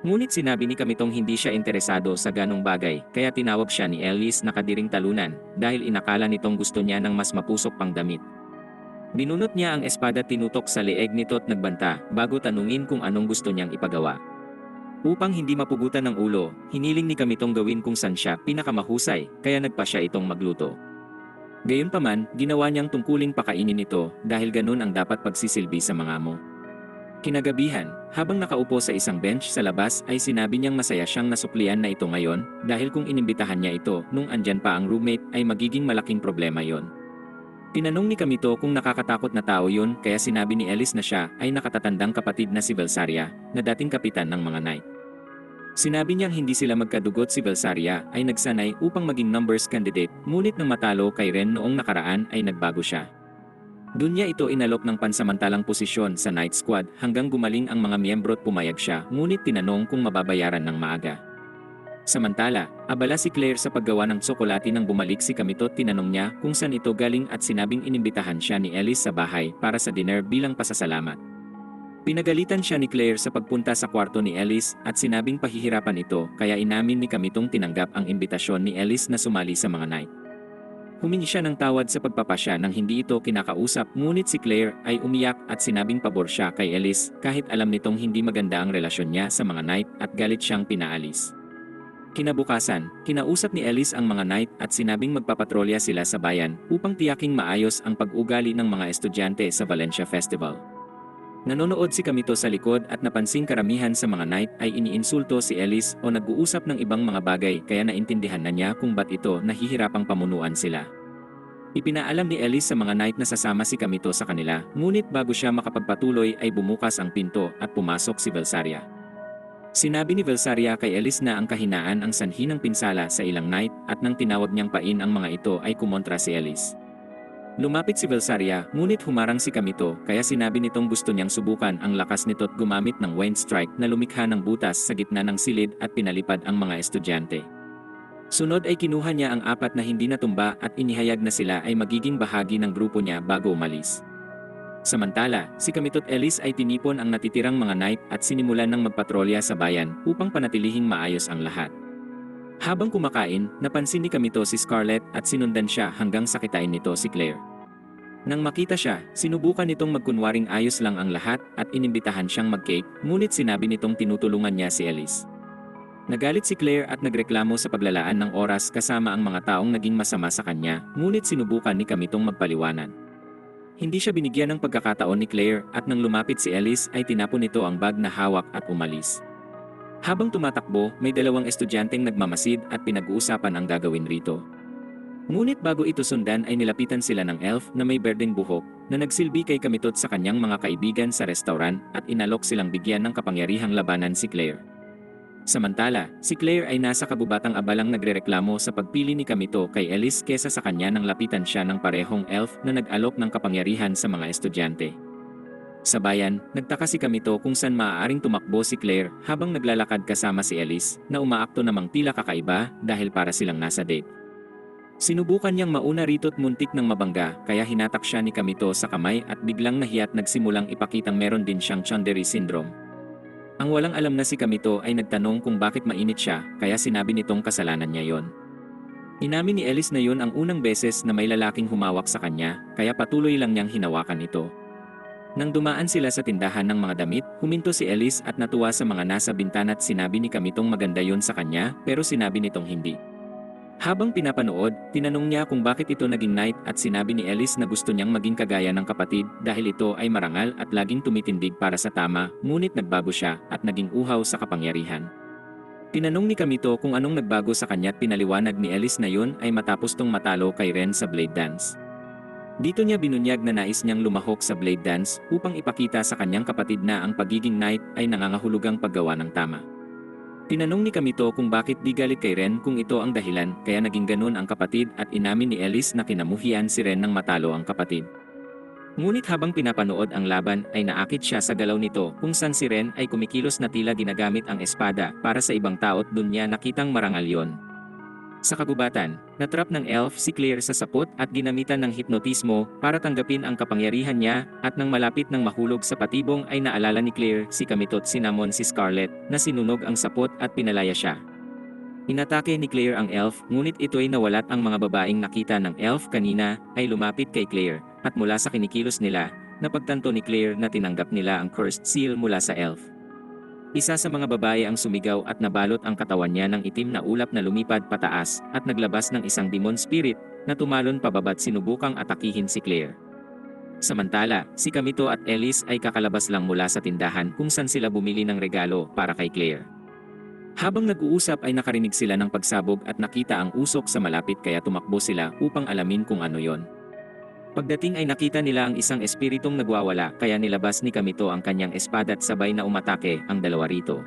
Ngunit sinabi ni Kamitong hindi siya interesado sa ganong bagay, kaya tinawag siya ni Ellis na kadiring talunan, dahil inakala nitong gusto niya ng mas mapusok pang damit. Binunot niya ang espada tinutok sa leeg nito at nagbanta, bago tanungin kung anong gusto niyang ipagawa. Upang hindi mapugutan ng ulo, hiniling ni Kamitong gawin kung saan siya pinakamahusay, kaya nagpa siya itong magluto. Gayunpaman, ginawa niyang tungkuling pakainin ito, dahil ganun ang dapat pagsisilbi sa mga amo. Kinagabihan, habang nakaupo sa isang bench sa labas ay sinabi niyang masaya siyang nasuklian na ito ngayon dahil kung inimbitahan niya ito nung andyan pa ang roommate ay magiging malaking problema yon. Tinanong ni Kamito kung nakakatakot na tao yun kaya sinabi ni Ellis na siya ay nakatatandang kapatid na si Belsaria, na dating kapitan ng mga knight. Sinabi niyang hindi sila magkadugot si Belsaria ay nagsanay upang maging numbers candidate, ngunit nang matalo kay Ren noong nakaraan ay nagbago siya. Doon niya ito inalok ng pansamantalang posisyon sa Night Squad hanggang gumaling ang mga miyembro at pumayag siya ngunit tinanong kung mababayaran ng maaga. Samantala, abala si Claire sa paggawa ng tsokolate nang bumalik si Kamito at tinanong niya kung saan ito galing at sinabing inimbitahan siya ni Ellis sa bahay para sa dinner bilang pasasalamat. Pinagalitan siya ni Claire sa pagpunta sa kwarto ni Ellis at sinabing pahihirapan ito kaya inamin ni Kamitong tinanggap ang imbitasyon ni Ellis na sumali sa mga night. Humingi siya ng tawad sa pagpapasya nang hindi ito kinakausap ngunit si Claire ay umiyak at sinabing pabor siya kay Ellis kahit alam nitong hindi maganda ang relasyon niya sa mga night at galit siyang pinaalis. Kinabukasan, kinausap ni Ellis ang mga knight at sinabing magpapatrolya sila sa bayan upang tiyaking maayos ang pag-ugali ng mga estudyante sa Valencia Festival. Nanonood si Kamito sa likod at napansing karamihan sa mga knight ay iniinsulto si Ellis o nag-uusap ng ibang mga bagay kaya naintindihan na niya kung ba't ito nahihirapang pamunuan sila. Ipinaalam ni Ellis sa mga knight na sasama si Kamito sa kanila, ngunit bago siya makapagpatuloy ay bumukas ang pinto at pumasok si Belsaria. Sinabi ni Belsaria kay Ellis na ang kahinaan ang sanhi ng pinsala sa ilang knight at nang tinawag niyang pain ang mga ito ay kumontra si Ellis. Lumapit si Belsaria ngunit humarang si Kamito kaya sinabi nitong gusto niyang subukan ang lakas nito at gumamit ng wind strike na lumikha ng butas sa gitna ng silid at pinalipad ang mga estudyante. Sunod ay kinuha niya ang apat na hindi natumba at inihayag na sila ay magiging bahagi ng grupo niya bago umalis. Samantala, si Kamito at Ellis ay tinipon ang natitirang mga knight at sinimulan ng magpatrolya sa bayan upang panatilihing maayos ang lahat. Habang kumakain, napansin ni Kamito si Scarlett at sinundan siya hanggang sakitain nito si Claire. Nang makita siya, sinubukan nitong magkunwaring ayos lang ang lahat at inimbitahan siyang mag-cake, ngunit sinabi nitong tinutulungan niya si Ellis. Nagalit si Claire at nagreklamo sa paglalaan ng oras kasama ang mga taong naging masama sa kanya, ngunit sinubukan ni Kamitong magpaliwanag. Hindi siya binigyan ng pagkakataon ni Claire at nang lumapit si Ellis ay tinapon nito ang bag na hawak at umalis. Habang tumatakbo, may dalawang estudyanteng nagmamasid at pinag-uusapan ang gagawin rito. Ngunit bago ito sundan ay nilapitan sila ng elf na may berdeng buhok na nagsilbi kay Kamitot sa kanyang mga kaibigan sa restaurant at inalok silang bigyan ng kapangyarihang labanan si Claire. Samantala, si Claire ay nasa kabubatang abalang nagrereklamo sa pagpili ni Kamito kay Ellis kesa sa kanya nang lapitan siya ng parehong elf na nag-alok ng kapangyarihan sa mga estudyante. Sa bayan, nagtaka si Kamito kung saan maaaring tumakbo si Claire habang naglalakad kasama si Ellis na umaakto namang tila kakaiba dahil para silang nasa date. Sinubukan niyang mauna rito't muntik ng mabangga kaya hinatak siya ni Kamito sa kamay at biglang nahiya't nagsimulang ipakitang meron din siyang Tsundere syndrome. Ang walang alam na si Kamito ay nagtanong kung bakit mainit siya kaya sinabi nitong kasalanan niya yon. Inamin ni Ellis na yon ang unang beses na may lalaking humawak sa kanya kaya patuloy lang niyang hinawakan ito. Nang dumaan sila sa tindahan ng mga damit, huminto si Ellis at natuwa sa mga nasa bintana at sinabi ni Kamitong maganda yon sa kanya pero sinabi nitong hindi. Habang pinapanood, tinanong niya kung bakit ito naging knight at sinabi ni Ellis na gusto niyang maging kagaya ng kapatid dahil ito ay marangal at laging tumitindig para sa tama, ngunit nagbago siya at naging uhaw sa kapangyarihan. Tinanong ni Kamito kung anong nagbago sa kanya at pinaliwanag ni Ellis na yun ay matapos tong matalo kay Ren sa Blade Dance. Dito niya binunyag na nais niyang lumahok sa Blade Dance upang ipakita sa kanyang kapatid na ang pagiging knight ay nangangahulugang paggawa ng tama. Tinanong ni Kamito kung bakit di galit kay Ren kung ito ang dahilan kaya naging ganun ang kapatid at inamin ni Ellis na kinamuhian si Ren nang matalo ang kapatid. Ngunit habang pinapanood ang laban ay naakit siya sa galaw nito kung saan si Ren ay kumikilos na tila ginagamit ang espada para sa ibang tao at dun niya nakitang marangal yon. Sa kagubatan, natrap ng elf si Claire sa sapot at ginamitan ng hipnotismo para tanggapin ang kapangyarihan niya at nang malapit ng mahulog sa patibong ay naalala ni Claire si Kamito at sinamon si Scarlett na sinunog ang sapot at pinalaya siya. Inatake ni Claire ang elf ngunit ito'y nawalat ang mga babaeng nakita ng elf kanina ay lumapit kay Claire at mula sa kinikilos nila, napagtanto ni Claire na tinanggap nila ang cursed seal mula sa elf. Isa sa mga babae ang sumigaw at nabalot ang katawan niya ng itim na ulap na lumipad pataas at naglabas ng isang demon spirit na tumalon pababa't sinubukang atakihin si Claire. Samantala, si Kamito at Ellis ay kakalabas lang mula sa tindahan kung saan sila bumili ng regalo para kay Claire. Habang nag-uusap ay nakarinig sila ng pagsabog at nakita ang usok sa malapit kaya tumakbo sila upang alamin kung ano yon. Pagdating ay nakita nila ang isang espiritong nagwawala kaya nilabas ni Kamito ang kanyang espada at sabay na umatake ang dalawa rito.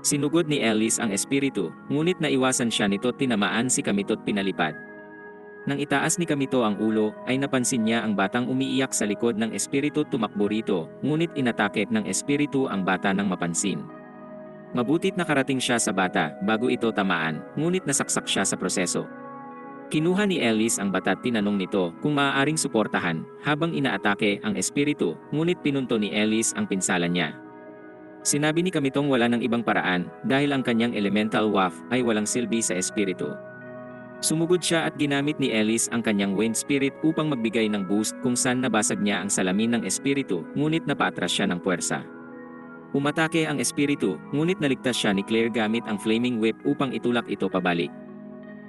Sinugod ni Ellis ang espiritu, ngunit naiwasan siya nito at tinamaan si Kamito at pinalipad. Nang itaas ni Kamito ang ulo, ay napansin niya ang batang umiiyak sa likod ng espiritu at tumakbo rito, ngunit inatake ng espiritu ang bata nang mapansin. Mabutit nakarating siya sa bata bago ito tamaan, ngunit nasaksak siya sa proseso. Kinuha ni Ellis ang bata at tinanong nito kung maaaring suportahan habang inaatake ang espiritu, ngunit pinunto ni Ellis ang pinsala niya. Sinabi ni Kamitong wala ng ibang paraan dahil ang kanyang elemental waft ay walang silbi sa espiritu. Sumugod siya at ginamit ni Ellis ang kanyang wind spirit upang magbigay ng boost kung saan nabasag niya ang salamin ng espiritu, ngunit napaatras siya ng puwersa. Umatake ang espiritu, ngunit naligtas siya ni Claire gamit ang flaming whip upang itulak ito pabalik.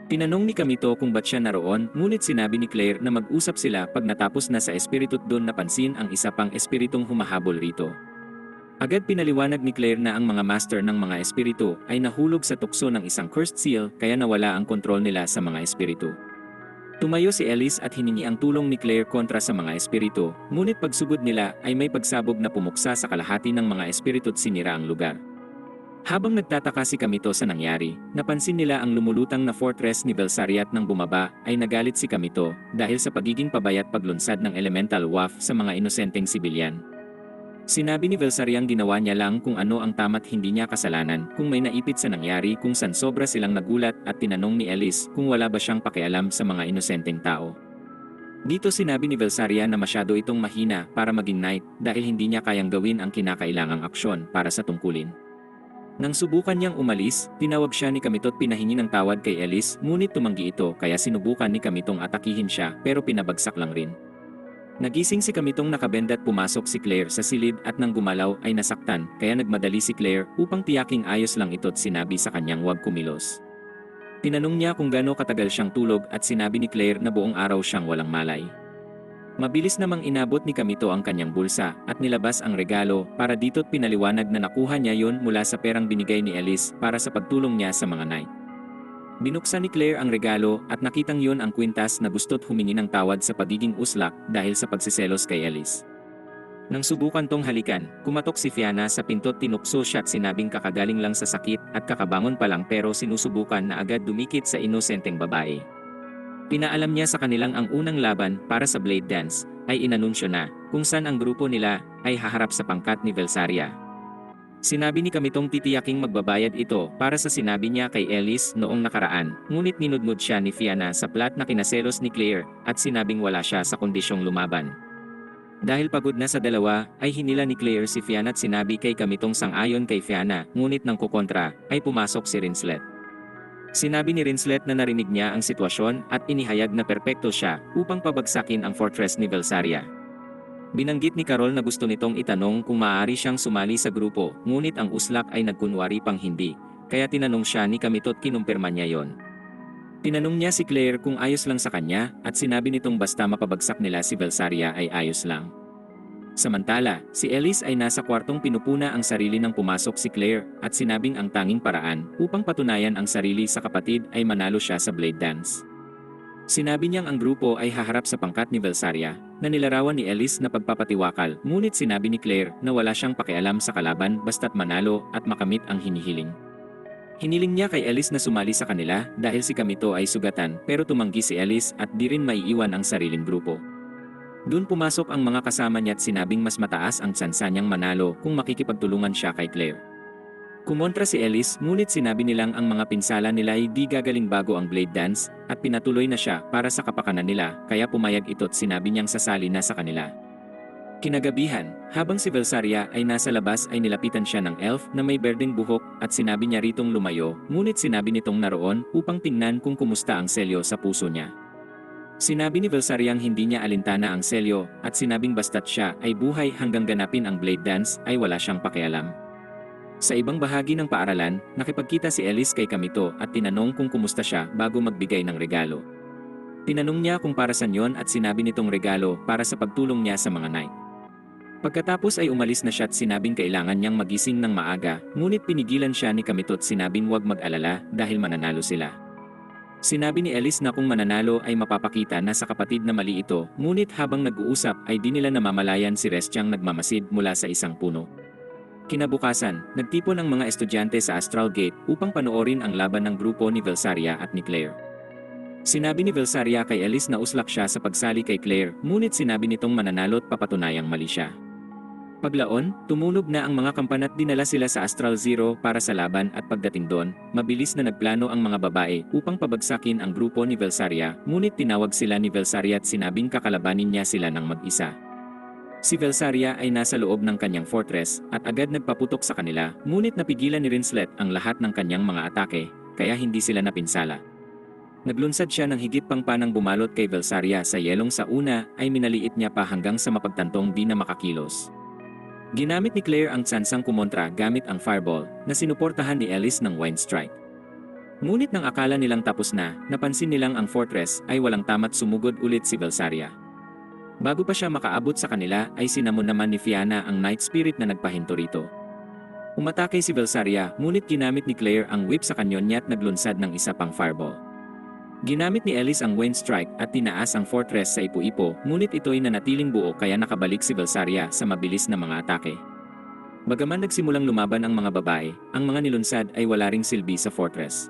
Tinanong ni Kamito kung ba't siya naroon, ngunit sinabi ni Claire na mag-usap sila pag natapos na sa espiritu at doon napansin ang isa pang espiritong humahabol rito. Agad pinaliwanag ni Claire na ang mga master ng mga espiritu ay nahulog sa tukso ng isang cursed seal kaya nawala ang kontrol nila sa mga espiritu. Tumayo si Ellis at hiningi ang tulong ni Claire kontra sa mga espiritu, ngunit pagsugod nila ay may pagsabog na pumuksa sa kalahati ng mga espiritu at sinira ang lugar. Habang nagtataka si Kamito sa nangyari, napansin nila ang lumulutang na fortress ni Belsariat nang bumaba ay nagalit si Kamito dahil sa pagiging pabayat paglunsad ng elemental waft sa mga inosenteng sibilyan. Sinabi ni Belsariang ginawa niya lang kung ano ang tama't hindi niya kasalanan kung may naipit sa nangyari kung saan sobra silang nagulat at tinanong ni Ellis kung wala ba siyang pakialam sa mga inosenteng tao. Dito sinabi ni Belsaria na masyado itong mahina para maging knight dahil hindi niya kayang gawin ang kinakailangang aksyon para sa tungkulin. Nang subukan niyang umalis, tinawag siya ni Kamito at pinahingi ng tawad kay Ellis, ngunit tumanggi ito kaya sinubukan ni Kamitong atakihin siya pero pinabagsak lang rin. Nagising si Kamitong nakabenda at pumasok si Claire sa silid at nang gumalaw ay nasaktan kaya nagmadali si Claire upang tiyaking ayos lang ito at sinabi sa kanyang huwag kumilos. Tinanong niya kung gaano katagal siyang tulog at sinabi ni Claire na buong araw siyang walang malay. Mabilis namang inabot ni Kamito ang kanyang bulsa at nilabas ang regalo para dito't pinaliwanag na nakuha niya yon mula sa perang binigay ni Ellis para sa pagtulong niya sa mga knight. Binuksan ni Claire ang regalo at nakitang yon ang kwintas na gusto't humingi ng tawad sa pagiging uslak dahil sa pagsiselos kay Ellis. Nang subukan tong halikan, kumatok si Fiona sa pinto at tinukso siya at sinabing kakagaling lang sa sakit at kakabangon pa lang pero sinusubukan na agad dumikit sa inosenteng babae. Pinaalam niya sa kanilang ang unang laban para sa Blade Dance ay inanunsyo na kung saan ang grupo nila ay haharap sa pangkat ni Belsaria. Sinabi ni Kamitong titiyaking magbabayad ito para sa sinabi niya kay Ellis noong nakaraan, ngunit ninudmod siya ni Fiona sa plat na kinaselos ni Claire at sinabing wala siya sa kondisyong lumaban. Dahil pagod na sa dalawa, ay hinila ni Claire si Fiona at sinabi kay Kamitong sang-ayon kay Fiona, ngunit nang kukontra, ay pumasok si Rinslet. Sinabi ni Rinslet na narinig niya ang sitwasyon at inihayag na perpekto siya upang pabagsakin ang fortress ni Belsaria. Binanggit ni Carol na gusto nitong itanong kung maaari siyang sumali sa grupo, ngunit ang uslak ay nagkunwari pang hindi, kaya tinanong siya ni Kamito at kinumpirma niya yon. Tinanong niya si Claire kung ayos lang sa kanya at sinabi nitong basta mapabagsak nila si Belsaria ay ayos lang. Samantala, si Ellis ay nasa kwartong pinupuna ang sarili nang pumasok si Claire at sinabing ang tanging paraan upang patunayan ang sarili sa kapatid ay manalo siya sa Blade Dance. Sinabi niyang ang grupo ay haharap sa pangkat ni Belsaria na nilarawan ni Ellis na pagpapatiwakal, ngunit sinabi ni Claire na wala siyang pakialam sa kalaban basta't manalo at makamit ang hinihiling. Hiniling niya kay Ellis na sumali sa kanila dahil si Kamito ay sugatan pero tumanggi si Ellis at di rin maiiwan ang sariling grupo. Doon pumasok ang mga kasama niya at sinabing mas mataas ang tsansa niyang manalo kung makikipagtulungan siya kay Claire. Kumontra si Ellis ngunit sinabi nilang ang mga pinsala nila ay di gagaling bago ang Blade Dance at pinatuloy na siya para sa kapakanan nila kaya pumayag ito at sinabi niyang sasali na sa kanila. Kinagabihan, habang si Belsaria ay nasa labas ay nilapitan siya ng elf na may berdeng buhok at sinabi niya ritong lumayo ngunit sinabi nitong naroon upang tingnan kung kumusta ang selyo sa puso niya. Sinabi ni Belsariang hindi niya alintana ang selyo at sinabing basta't siya ay buhay hanggang ganapin ang Blade Dance ay wala siyang pakialam. Sa ibang bahagi ng paaralan, nakipagkita si Ellis kay Kamito at tinanong kung kumusta siya bago magbigay ng regalo. Tinanong niya kung para saan yon at sinabi nitong regalo para sa pagtulong niya sa mga knight. Pagkatapos ay umalis na siya at sinabing kailangan niyang magising ng maaga, ngunit pinigilan siya ni Kamito at sinabing huwag mag-alala dahil mananalo sila. Sinabi ni Ellis na kung mananalo ay mapapakita na sa kapatid na mali ito, ngunit habang nag-uusap ay di nila namamalayan si Restyang nagmamasid mula sa isang puno. Kinabukasan, nagtipon ang mga estudyante sa Astral Gate upang panoorin ang laban ng grupo ni Velsaria at ni Claire. Sinabi ni Velsaria kay Ellis na uslak siya sa pagsali kay Claire, ngunit sinabi nitong mananalo't papatunayang mali siya. Paglaon, tumunog na ang mga kampanat dinala sila sa Astral Zero para sa laban at pagdating doon, mabilis na nagplano ang mga babae upang pabagsakin ang grupo ni Velsaria, ngunit tinawag sila ni Velsaria at sinabing kakalabanin niya sila ng mag-isa. Si Velsaria ay nasa loob ng kanyang fortress at agad nagpaputok sa kanila, ngunit napigilan ni Rinslet ang lahat ng kanyang mga atake, kaya hindi sila napinsala. Naglunsad siya ng higit pang panang bumalot kay Velsaria sa yelong sa una ay minaliit niya pa hanggang sa mapagtantong di na makakilos. Ginamit ni Claire ang tsansang kumontra gamit ang fireball na sinuportahan ni Ellis ng wind strike. Ngunit nang akala nilang tapos na, napansin nilang ang fortress ay walang tama't sumugod ulit si Velsaria. Bago pa siya makaabot sa kanila ay sinamon naman ni Fianna ang Night Spirit na nagpahinto rito. Umatake si Velsaria ngunit ginamit ni Claire ang whip sa kanyon niya at naglunsad ng isa pang fireball. Ginamit ni Ellis ang wind strike at tinaas ang fortress sa ipo-ipo, ngunit ito'y nanatiling buo kaya nakabalik si Velsaria sa mabilis na mga atake. Bagaman nagsimulang lumaban ang mga babae, ang mga nilunsad ay wala ring silbi sa fortress.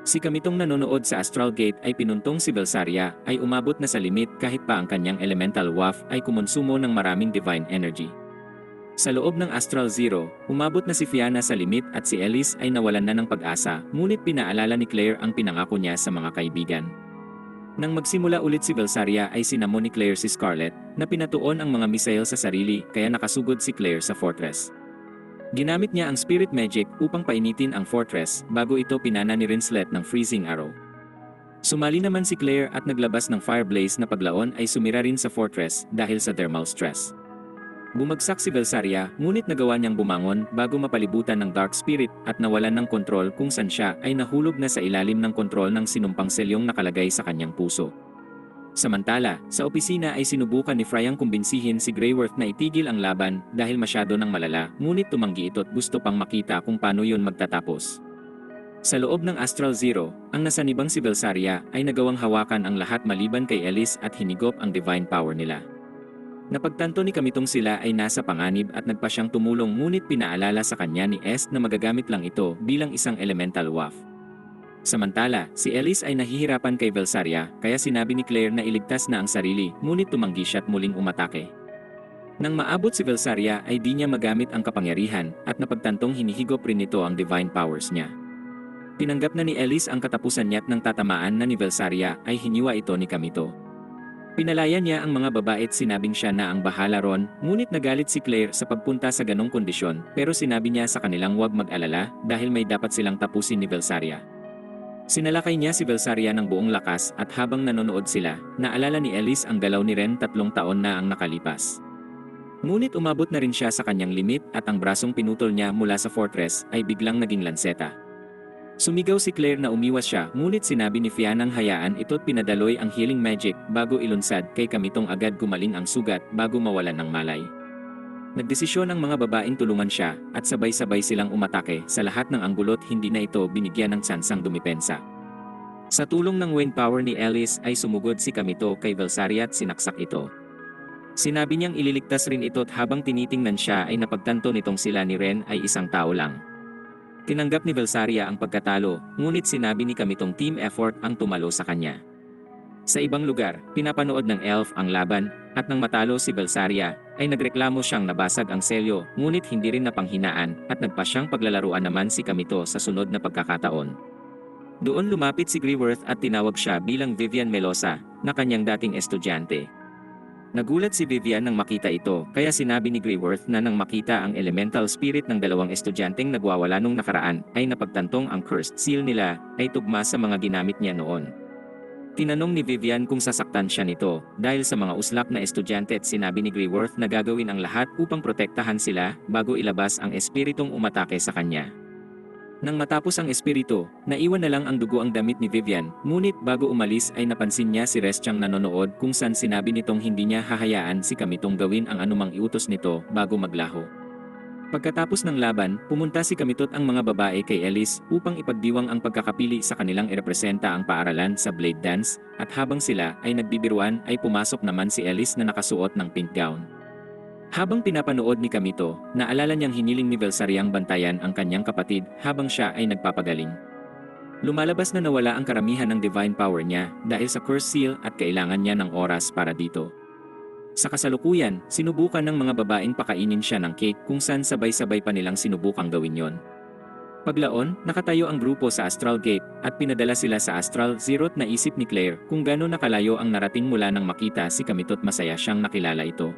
Si Kamitong nanonood sa Astral Gate ay pinuntong si Velsaria ay umabot na sa limit kahit pa ang kanyang elemental waff ay kumonsumo ng maraming divine energy. Sa loob ng Astral Zero, umabot na si Fianna sa limit at si Ellis ay nawalan na ng pag-asa, ngunit pinaalala ni Claire ang pinangako niya sa mga kaibigan. Nang magsimula ulit si Velsaria ay sinamon ni Claire si Scarlet, na pinatuon ang mga missile sa sarili kaya nakasugod si Claire sa fortress. Ginamit niya ang Spirit Magic upang painitin ang fortress bago ito pinana ni Rinslet ng Freezing Arrow. Sumali naman si Claire at naglabas ng Fireblaze na paglaon ay sumira rin sa fortress dahil sa thermal stress. Bumagsak si Velsaria, ngunit nagawa niyang bumangon bago mapalibutan ng Dark Spirit at nawalan ng kontrol kung saan siya ay nahulog na sa ilalim ng kontrol ng sinumpang selyong nakalagay sa kanyang puso. Samantala, sa opisina ay sinubukan ni Fry ang kumbinsihin si Greyworth na itigil ang laban dahil masyado ng malala, ngunit tumanggi ito at gusto pang makita kung paano yun magtatapos. Sa loob ng Astral Zero, ang nasanibang si Velsaria ay nagawang hawakan ang lahat maliban kay Ellis at hinigop ang divine power nila. Napagtanto ni Kamitong sila ay nasa panganib at nagpa siyang tumulong ngunit pinaalala sa kanya ni S na magagamit lang ito bilang isang elemental waff. Samantala, si Ellis ay nahihirapan kay Velsaria kaya sinabi ni Claire na iligtas na ang sarili ngunit tumanggi siya at muling umatake. Nang maabot si Velsaria ay di niya magamit ang kapangyarihan at napagtantong hinihigop rin nito ang divine powers niya. Tinanggap na ni Ellis ang katapusan niya at nang tatamaan na ni Velsaria ay hiniwa ito ni Kamito. Pinalaya niya ang mga babae at sinabing siya na ang bahala ron, ngunit nagalit si Claire sa pagpunta sa ganong kondisyon pero sinabi niya sa kanilang huwag mag-alala dahil may dapat silang tapusin ni Velsaria. Sinalakay niya si Velsaria ng buong lakas at habang nanonood sila, naalala ni Ellis ang galaw ni Ren 3 taon na ang nakalipas. Ngunit umabot na rin siya sa kanyang limit at ang brasong pinutol niya mula sa fortress ay biglang naging lanseta. Sumigaw si Claire na umiwas siya ngunit sinabi ni Fianna hayaan ito't pinadaloy ang healing magic bago ilunsad kay Kamitong agad gumaling ang sugat bago mawalan ng malay. Nagdesisyon ang mga babaeng tulungan siya at sabay-sabay silang umatake sa lahat ng anggulot hindi na ito binigyan ng tsansang dumipensa. Sa tulong ng wind power ni Ellis ay sumugod si Kamito kay Velsaria at sinaksak ito. Sinabi niyang ililigtas rin ito't habang tinitingnan siya ay napagtanto nitong sila ni Ren ay isang tao lang. Tinanggap ni Velsaria ang pagkatalo, ngunit sinabi ni Kamitong team effort ang tumalo sa kanya. Sa ibang lugar, pinapanood ng Elf ang laban, at nang matalo si Velsaria, ay nagreklamo siyang nabasag ang selyo, ngunit hindi rin napanghinaan, at nagpa siyang paglalaruan naman si Kamito sa sunod na pagkakataon. Doon lumapit si Greyworth at tinawag siya bilang Vivian Melosa, na kanyang dating estudyante. Nagulat si Vivian nang makita ito, kaya sinabi ni Greyworth na nang makita ang elemental spirit ng dalawang estudyanteng nagwawala nung nakaraan, ay napagtantong ang cursed seal nila ay tugma sa mga ginamit niya noon. Tinanong ni Vivian kung sasaktan siya nito, dahil sa mga uslak na estudyante at sinabi ni Greyworth na gagawin ang lahat upang protektahan sila bago ilabas ang espiritong umatake sa kanya. Nang matapos ang espiritu, naiwan na lang ang dugo ang damit ni Vivian, ngunit bago umalis ay napansin niya si Restyang nanonood kung saan sinabi nitong hindi niya hahayaan si Kamitong gawin ang anumang iutos nito bago maglaho. Pagkatapos ng laban, pumunta si Kamitot ang mga babae kay Ellis upang ipagdiwang ang pagkakapili sa kanilang irepresenta ang paaralan sa Blade Dance, at habang sila ay nagbibiruan ay pumasok naman si Ellis na nakasuot ng pink gown. Habang pinapanood ni Kamito, naalala niyang hiniling ni Belsariang bantayan ang kanyang kapatid habang siya ay nagpapagaling. Lumalabas na nawala ang karamihan ng divine power niya dahil sa curse seal at kailangan niya ng oras para dito. Sa kasalukuyan, sinubukan ng mga babaeng pakainin siya ng cake kung saan sabay-sabay pa nilang sinubukang gawin yon. Paglaon, nakatayo ang grupo sa Astral Gate at pinadala sila sa Astral Zero at naisip ni Claire kung gaano nakalayo ang narating mula nang makita si Kamitot masaya siyang nakilala ito.